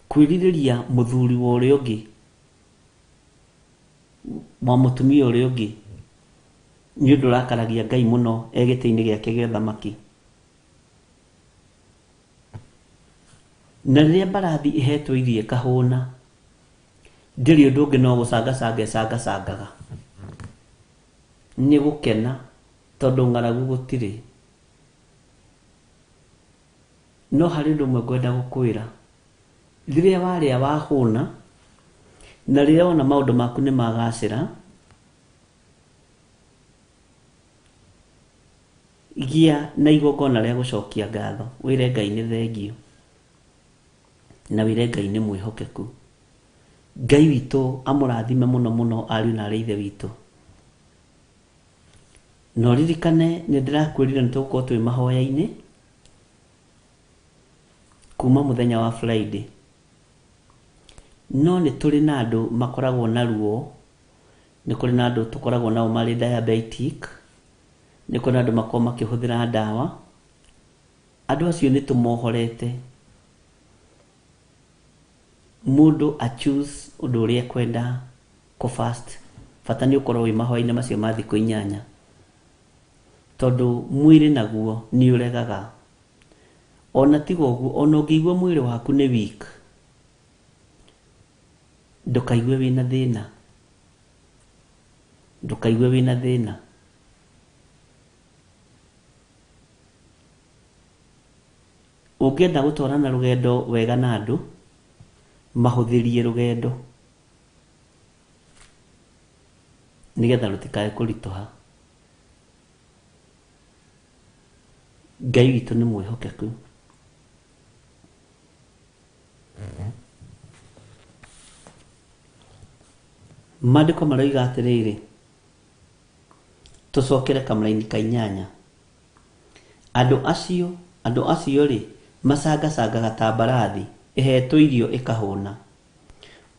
[SPEAKER 2] Kwĩrirĩria mũthuri wa ũrĩa ũngĩ, wa mũtumia ũrĩa ũngĩ, nĩ ũndũ ũrakaragia Ngai mũno gĩtĩ-inĩ gĩake gĩa ũthamaki. Na rĩrĩa mbarathi ihetwo irio ĩkahũna, ndĩrĩ ũndũ ũngĩ no gũcangacanga ĩcangacangaga. Nĩ gũkena tondũ ng'aragu gũtirĩ. No harĩ ũndũ ũmwe ngwenda gũkwĩra, rĩrĩa warĩa wahũna na rĩrĩa wona maũndũ maku nĩ magacĩra, gĩa na igongona rĩa gũcokia ngatho, wĩre Ngai nĩ thengio na wĩre Ngai nĩ mwĩhokeku. Ngai witũ amũrathime mũno mũno ariũ na arĩ ithe witũ. No ririkane nĩ ndĩrakwĩrire nĩ tũgũkorwo twĩ mahoya-inĩ kuma mũthenya wa Friday. No nĩ tũrĩ na andũ makoragwo na ruo, nĩ kũrĩ na andũ tũkoragwo nao marĩ diabetic, nĩ kũrĩ na andũ makoragwo makĩhũthĩra ndawa. Andũ acio nĩ tũmohorete. Mũndũ a choose ũndũ ũrĩa kwenda kũ-fast. Bata nĩ ũkorwo wĩ mahoya-inĩ macio ma thikũ 8, tondũ mwĩrĩ naguo nĩ ũregaga. Ona tiga ũguo, ona ũngĩigua mwĩrĩ waku nĩ weak, ndũkaigue wĩna thĩna, ndũkaigue wĩna thĩna. Ũngĩenda gũtwarana rũgendo wega na andũ, mahũthĩrie rũgendo nĩgetha rũtikae kũritũha. Ngai witũ nĩ mwĩhokeku. Maandĩko maroiga atĩrĩrĩ, tũcokere kamũra-inĩ ka 8. Andũ acio rĩ macangacangaga ta mbarathi ĩhetwo irio ĩkahũna,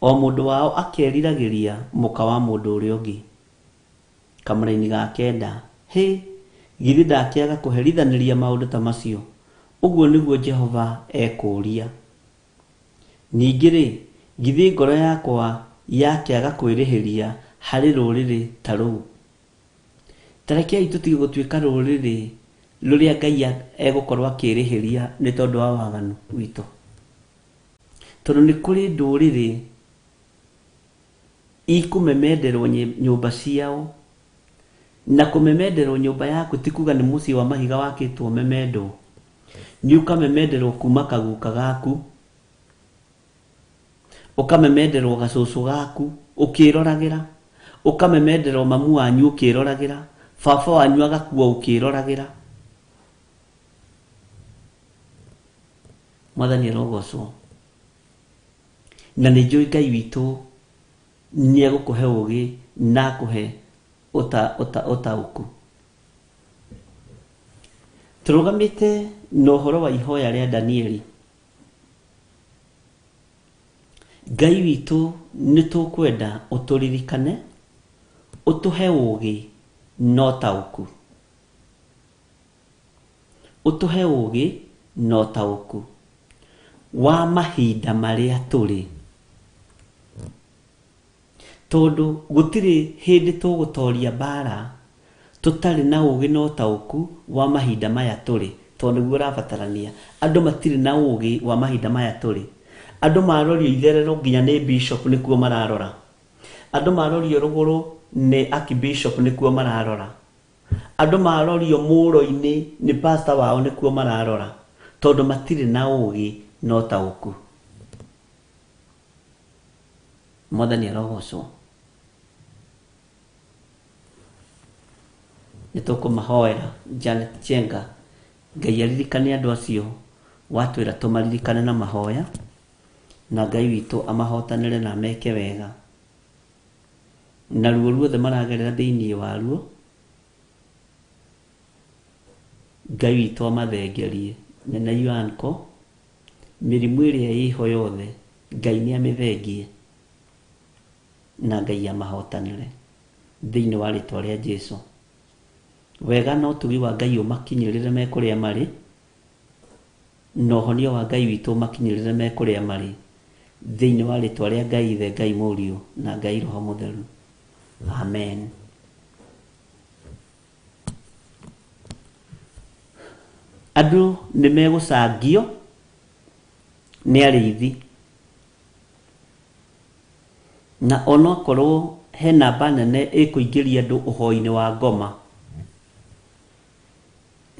[SPEAKER 2] o mũndũ wao akeriragĩria mũka wa mũndũ ũrĩa ũngĩ. Kamũra-inĩ ga 9, githĩ ndakĩaga kũherithanĩria maũndũ ta macio? Ũguo nĩguo Jehova ekũria. Ningĩ rĩ, githĩ ngoro yakwa yakĩaga kwĩrĩhĩria harĩ rũrĩrĩ ta rũu? Tarekei tũtige gũtuĩka rũrĩrĩ rũrĩa Ngai egũkorwo akĩrĩhĩria nĩ tondũ wa waganu witũ. Tondũ nĩ kũrĩ ndũrĩrĩ ikũmemenderwo nyũmba ciao, na kũmemenderwo nyũmba yaku ti kuga nĩ mũciĩ wa mahiga wakĩtwo memendwo. Nĩ ũkamemenderwo kuma kaguka gaku, ũkamemenderwo gacũcũ gaku ũkĩroragĩra, ũkamemenderwo mamu wanyu ũkĩroragĩra, baba wanyu agakua ũkĩroragĩra. Mwathani arogocwo. Na nĩ njũĩ Ngai witũ nĩ egũkũhe ũgĩ na akũhe ũtaũku. Tũrũgamĩte na ũhoro wa ihoya rĩa Danieli. Ngai witũ nĩ tũkwenda ũtũririkane, ũtũhe ũgĩ na ũtaũku. Ũtũhe ũgĩ na ũtaũku wa mahinda marĩa tũrĩ. Tondũ gũtirĩ hĩndĩ tũgũtoria mbara tũtarĩ na ũgĩ na ũtaũku wa mahinda maya tũrĩ. Tondũ nĩguo ũrabatarania. Andũ matirĩ na ũgĩ wa mahinda maya tũrĩ. Andũ marorio itherero nginya nĩ bishop nĩkuo mararora. Andũ marorio rũgũrũ nĩ archbishop nĩkuo mararora. Andũ marorio mũro-inĩ nĩ pastor wao nĩkuo mararora. Tondũ matirĩ na ũgĩ na ũtaũku. Mwathani arogocwo. Nĩtũkũmahoera Janet Chenga, Ngai aririkane andũ acio watwĩra tũmaririkane na mahoya, na Ngai witũ amahotanĩre na meke wega. Na ruo ruothe maragerera thĩinĩ waruo, Ngai witũ amathengerie. Nena Yuanko, mĩrimũ ĩrĩa ĩho yothe Ngai nĩ amĩthengie na Ngai amahotanĩre thĩinĩ wa rĩtwa rĩa Jesũ. Wega na ũtugi wa Ngai ũmakinyĩrĩre me kũrĩa marĩ, na ũhonio wa Ngai witũ ũmakinyĩrĩre me kũrĩa marĩ, thĩinĩ wa rĩtwa rĩa Ngai Ithe, Ngai Mũriũ na Ngai Roho Mũtheru. Amen. Andũ nĩ megũcangio nĩ arĩithi. Na onokorwo he namba nene ĩkũingĩria andũ ũhoi-inĩ wa ngoma,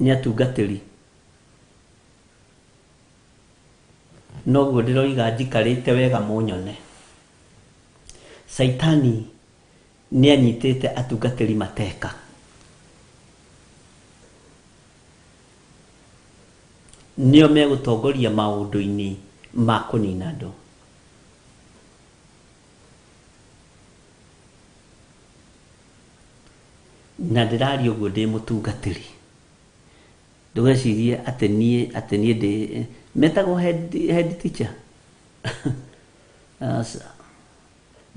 [SPEAKER 2] nĩ atungatĩri. Noguo ndĩroiga njikarĩte wega mũnyone. Saitani nĩ anyitĩte atungatĩri mateka. Nĩo megũtongoria maũndũ-inĩ ma kũnina andũ. Na ndĩraria ũguo ndĩ mũtungatĩri. Ndũgecirie atĩ niĩ ndĩ metagwo head teacher.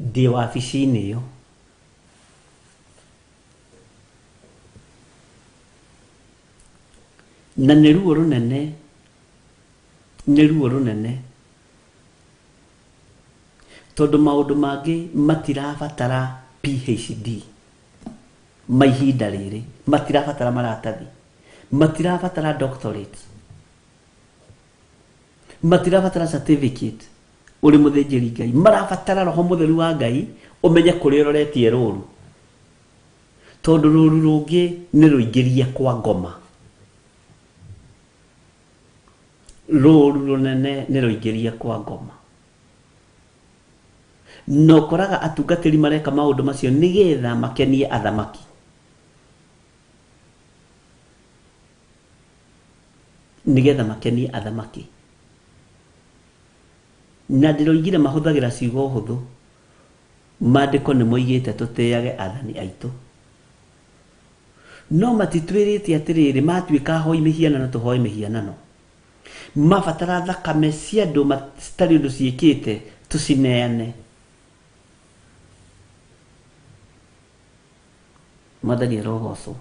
[SPEAKER 2] Ndĩ wabici-inĩ ĩyo. Na nĩ ruo rũnene, nĩ ruo rũnene. Tondũ maũndũ mangĩ matirabatara PhD. Maihinda rĩrĩ matirabatara maratathi, matirabatara doctorate, matirabatara certificate. Uri mũthĩnjĩri Ngai, marabatara Roho Mũtheru wa Ngai ũmenye kũrĩa ũroretie rũru. Tondũ rũru rũngĩ nĩ rũingĩrie kwa ngoma. Rũru rũnene nĩ rũingĩrie kwa ngoma. No koraga atungatĩri mareka maũndũ macio nĩgetha makenie athamaki. Nĩgetha makenie athamaki. Na ndĩroigire mahũthagĩra ciugo hũthũ. Maandĩko nĩ moigĩte tũtĩage athani aitũ. No matitwĩrĩte atĩrĩrĩ, matuĩka ahoi mĩhianano tũhoi mĩhianano. Mabatara thakame cia andũ citarĩ ũndũ ciĩkĩte tũcineane. Mwathani arogocwo.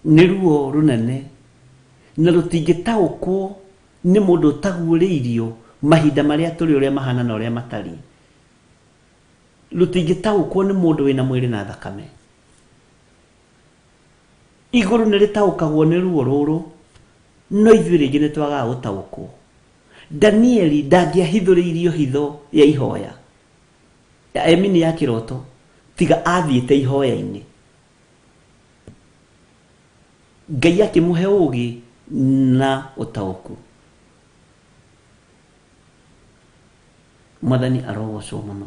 [SPEAKER 2] Nĩ ruo rũnene na rũtingĩtaũkwo nĩ mũndũ ũtaguũrĩirio mahinda marĩa tũrĩ ũrĩa mahana na ũrĩa matariĩ. Rũtingĩtaũkwo nĩ mũndũ wĩna mwĩrĩ na thakame. Igũrũ nĩ rĩtaũkagwo nĩ ruo rũrũ, no ithuĩ rĩngĩ nĩ twagaga gũtaũkwo. Danieli ndangĩahithũrĩirio hitho ya ihoya, emini ya kĩroto, tiga athiĩte ihoya-inĩ. Ngai akĩmũhe ũgĩ na ũtaũku. Mwathani arogocwo mũno.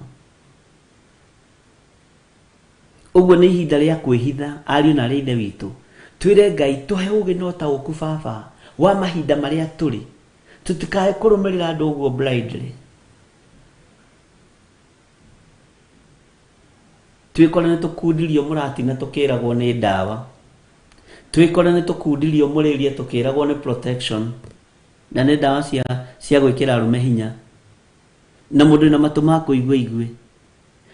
[SPEAKER 2] Ũguo nĩ ihinda rĩa kwĩhitha, ariũ na arĩa a Ithe witũ, twire Ngai tuhe ugi no taũku baba wa mahinda maria turi tutikae kurumirira andu uguo blindly twikore ne tukundirio murati na tukiragwo ni ndawa twikore ne tukundirio muririe tukiragwo ni protection na ni ndawa cia gwikira arume hinya na mundu na matu ma kuigua igwe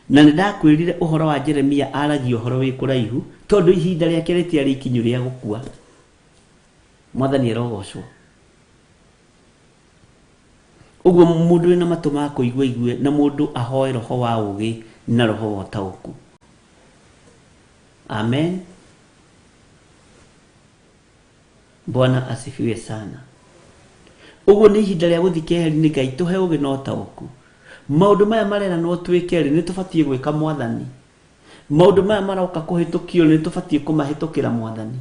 [SPEAKER 2] na nindakwirire uhoro wa Jeremia aragio uhoro wi kuraihu tondu ihinda riake ritiari ikinyu ria gukua mwathani erogocwo uguo mundu na matu ma kuigua igwe na mundu ahoe roho wa ugi na roho wa tauku. Amen. Bwana asifiwe sana. Uguo ni ihinda ria guthikeheri ni Ngai tuhe ugi no tauku. Maundu maya marera no twikeri ni tubatie gwika mwathani. Maundu maya maroka kuhitukio ni tubatie kumahitukira mwathani.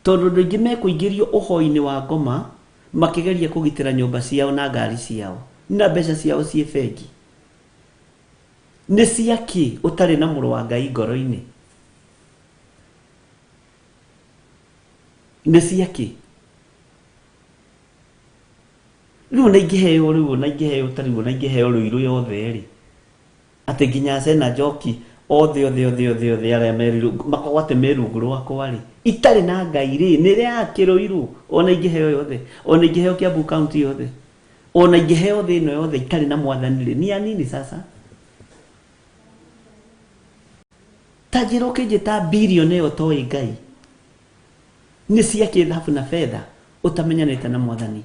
[SPEAKER 2] Tondu ndingi mekuingirio uhoi-ini wa ngoma makigeria kugitira nyumba ciao na ngari ciao na mbeca ciao cie bengi. Ni ciaki utari na muru wa Ngai ngoro-ini? Ni ciaki? Riu na ingiheo riu na ingiheo tari na ingiheo riu yothe ri ati nginya Sena Njoki othe aria meriru makogwate merungu rwakwa ri itari na Ngai ri ni ria akiruiru ona ingiheo yothe ona ingiheo Kiambu County yothe ona ingiheo thi no yothe itari na mwathani ri ni anini sasa tajiro kijita bilioni yo toi Ngai ni ciake dhahabu na fedha utamenyanite na mwathani.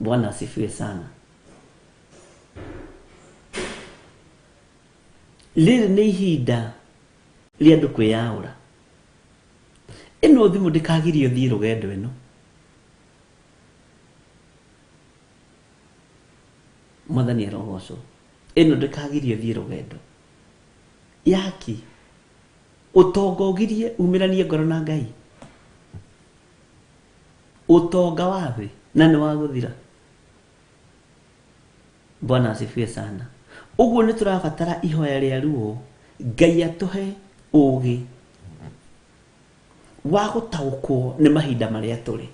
[SPEAKER 2] Bwana asifiwe sana. Lili ni ihinda ria andu kwiyaura. Ino thimu ndikagirio thii rugendo ino. Mwathani erogocwo. Ino ndikagirio thii rugendo. Yaki utongogirie umiranie ngoro na Ngai. Utonga wathi na ni waguthira. Bwana asifiwe sana. Uguo ni turabatara ihoya ria ruo Ngai atuhe ugi wa gutaukwo ni mahinda maria turi.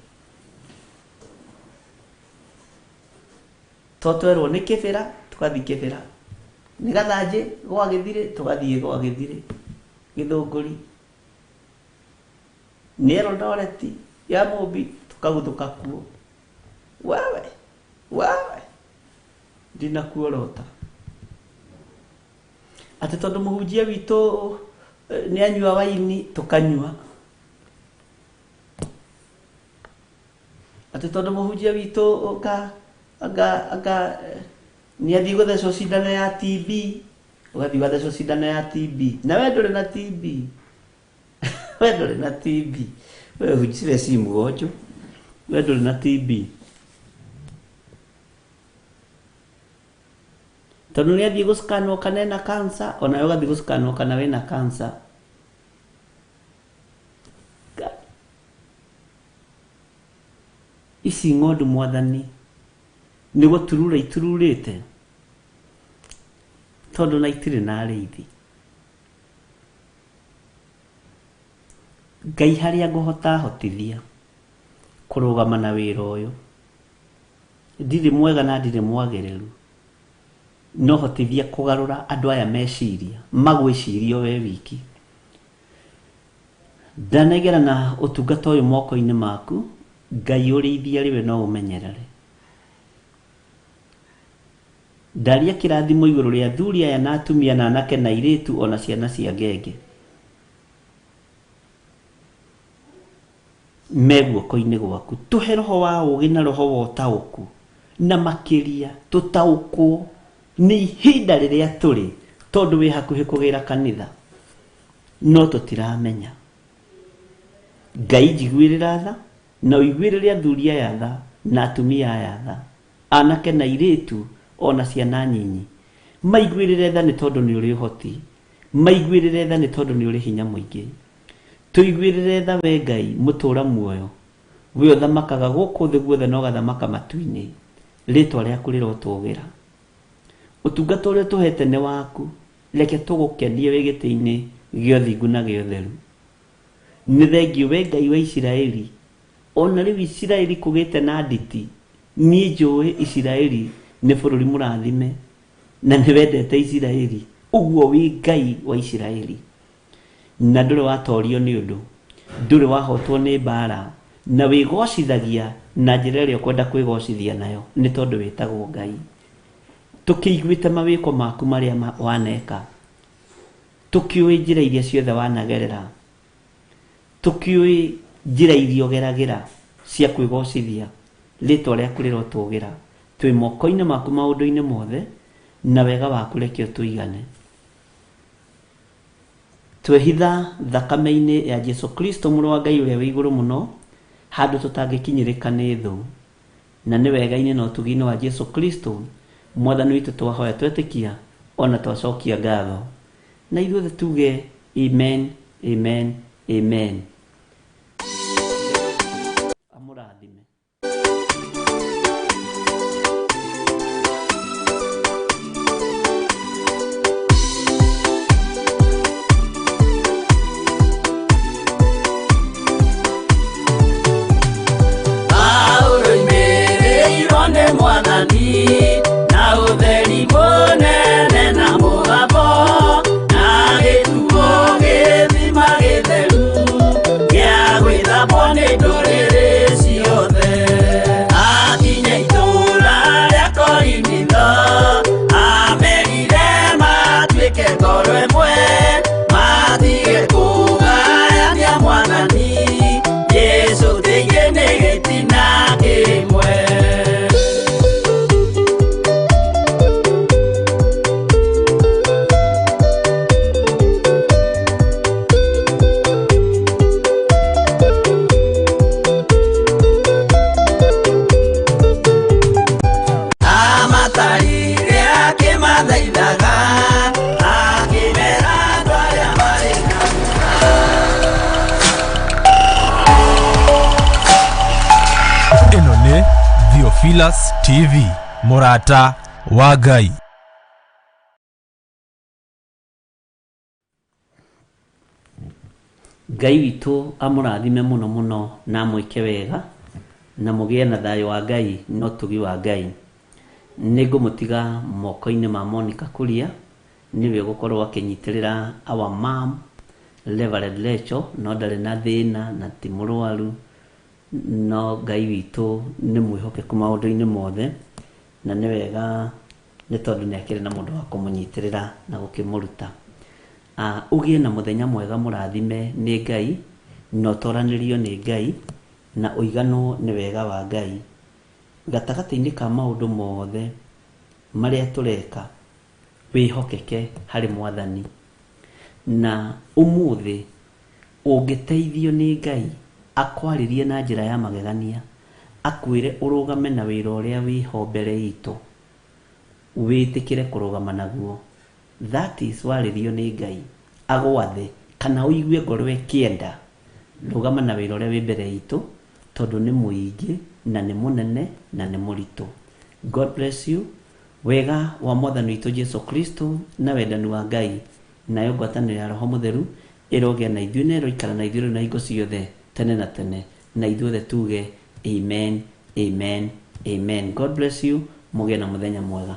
[SPEAKER 2] Totwerwo ni kibira tukathi kibira ni gathanje gwa githire tugathie gwa githire githunguri ni Eldoreti ya Mobi tukaguthuka kuo wewe ndina kuorota ati tondu muhunjia witu ni anyua waini tukanyua ati tondu muhunjia witu aga ni athi guthecwo cindano ya TB ugathi guthecwo cindano ya TB na we nduri na TB we nduri na TB we hunjire simu gocho we nduri na TB tondu ni athi guskanwo kana na cancer ona yo gathi guskanwo kana we na cancer. Isi ngodu mwathani ni guturura itururite tondu na itire na ariithi. Ngai haria nguhota hotithia kurugama na wira uyu ndiri mwega na ndiri mwagiriru no hotithia kugarura andu aya meciria magwiciria we wiki. Ndanegera na utungata uyu moko-ini maku Ngai urithia riwe no umenyerere. Ndaria kirathimo iguru ria thuri aya na atumia na anake na iritu ona ciana cia ngenge meguoko-ini gwaku. Tuhe roho wa ugi na roho wa utauku na makiria tutaukwo ni ihinda riria turi tondu wi hakuhi kugira kanitha no tutiramenya. Ngai njiguirira tha na uiguirire athuri aya tha na atumia aya tha anake na iritu ona ciana nyinyi maiguirire tha ni tondu ni uri hoti maiguirire tha ni tondu ni uri hinya muingi tuiguirire tha we Ngai mutura muoyo we uthamakaga guku thi guothe no gathamaka matu-ini ritwa riaku rirotwogira utungata uria tuhete ni waku reke tũgũkenie wĩ gĩtĩ-inĩ gĩa ũthingu na gĩa ũtheru. Nĩ thengiũ wee Ngai wa Isiraeli, ona rĩu Isiraeli kũgĩte na nditi, niĩ njũĩ Isiraeli nĩ bũrũri mũrathime na nĩ wendete Isiraeli, ũguo wĩ Ngai wa Isiraeli, na ndũrĩ watorio nĩ ũndũ, ndũrĩ wahotwo nĩ mbara, na wĩgocithagia na njĩra ĩrĩa ũkwenda kwĩgocithia nayo, nĩ tondũ wĩtagwo Ngai. Tũkĩiguĩte mawĩko maku marĩa waneka, tũkĩũĩ njĩra iria ciothe wanagerera, tũkĩũĩ njĩra iria ũgeragĩra cia kwĩgocithia rĩtwa rĩaku rĩrotũgĩra, twĩ moko-inĩ maku maũndũ-inĩ mothe, na wega waku reke ũtũigane. Twehitha thakame-inĩ ya Jesu Kristo mũrũ wa Ngai ũrĩa wĩ igũrũ mũno, handũ tũtangĩkinyĩrĩka nĩ thũ, na nĩ wega-inĩ na ũtugi-inĩ wa Jesu Kristo Mwathani witũ twahoya twetĩkia ona twacokia ngatho, na ithuothe tuge amen, amen, amen. Amũrathime.
[SPEAKER 1] Mwathani na ũtheri mũnene na mũgambo na gĩtuo gĩthima gĩtheru gĩa gwĩthambwo nĩ ndũrĩrĩ ciothe. Akinya itũũra rĩa Korinitho amerire matuĩke ngoro ĩmwe, matige kũgayania Mwathani Jesũ thĩinĩ nĩ gĩtina kĩmwe.
[SPEAKER 3] Theophilus TV, mũrata wa Ngai.
[SPEAKER 2] Ngai witũ amũrathime mũno mũno na mwĩke wega na mũgĩe na thayũ wa Ngai no tugi wa Ngai. Nĩngũmũtiga moko-inĩ ma Monica Kuria, nĩwe gũkorwo akĩnyitĩrĩra our mom Reverend Rachel, no ndarĩ na thĩna na ti mũrwaru, no Ngai witũ nĩ mwĩhokeku maũndũ-inĩ mothe, na nĩ wega nĩ tondũ nĩ akĩrĩ na mũndũ wa kũmũnyitĩrĩra na gũkĩmũruta. Ũgĩe na mũthenya mwega mũrathime nĩ Ngai, na ũtoranĩrio nĩ Ngai, na ũiganwo nĩ wega wa Ngai gatagatĩ-inĩ ka maũndũ mothe marĩa tũreka. Wĩhokeke harĩ Mwathani, na ũmũthĩ ũngĩteithio nĩ Ngai akwarĩrie na njĩra ya magegania, akwĩre ũrũgame na wĩra ũrĩa wĩho mbere itũ, wĩtĩkĩre kũrũgama naguo. That is warĩrio nĩ Ngai agwathe kana ũigue ngoro ĩkĩenda, rũgama na wĩra ũrĩa wĩ mbere itũ, tondũ nĩ mũingĩ na nĩ mũnene na nĩ mũritũ. God bless you. Wega wa Mwathani witũ Jesu Kristo na wendani wa Ngai nayo ngwatanĩro ya Roho Mũtheru ĩrogĩa na ithuĩ na ĩroikara na ithuĩ na hingo ciothe tene na tene, na ithuothe tuge amen, amen, amen. God bless you. Mũgĩe na mũthenya mwega.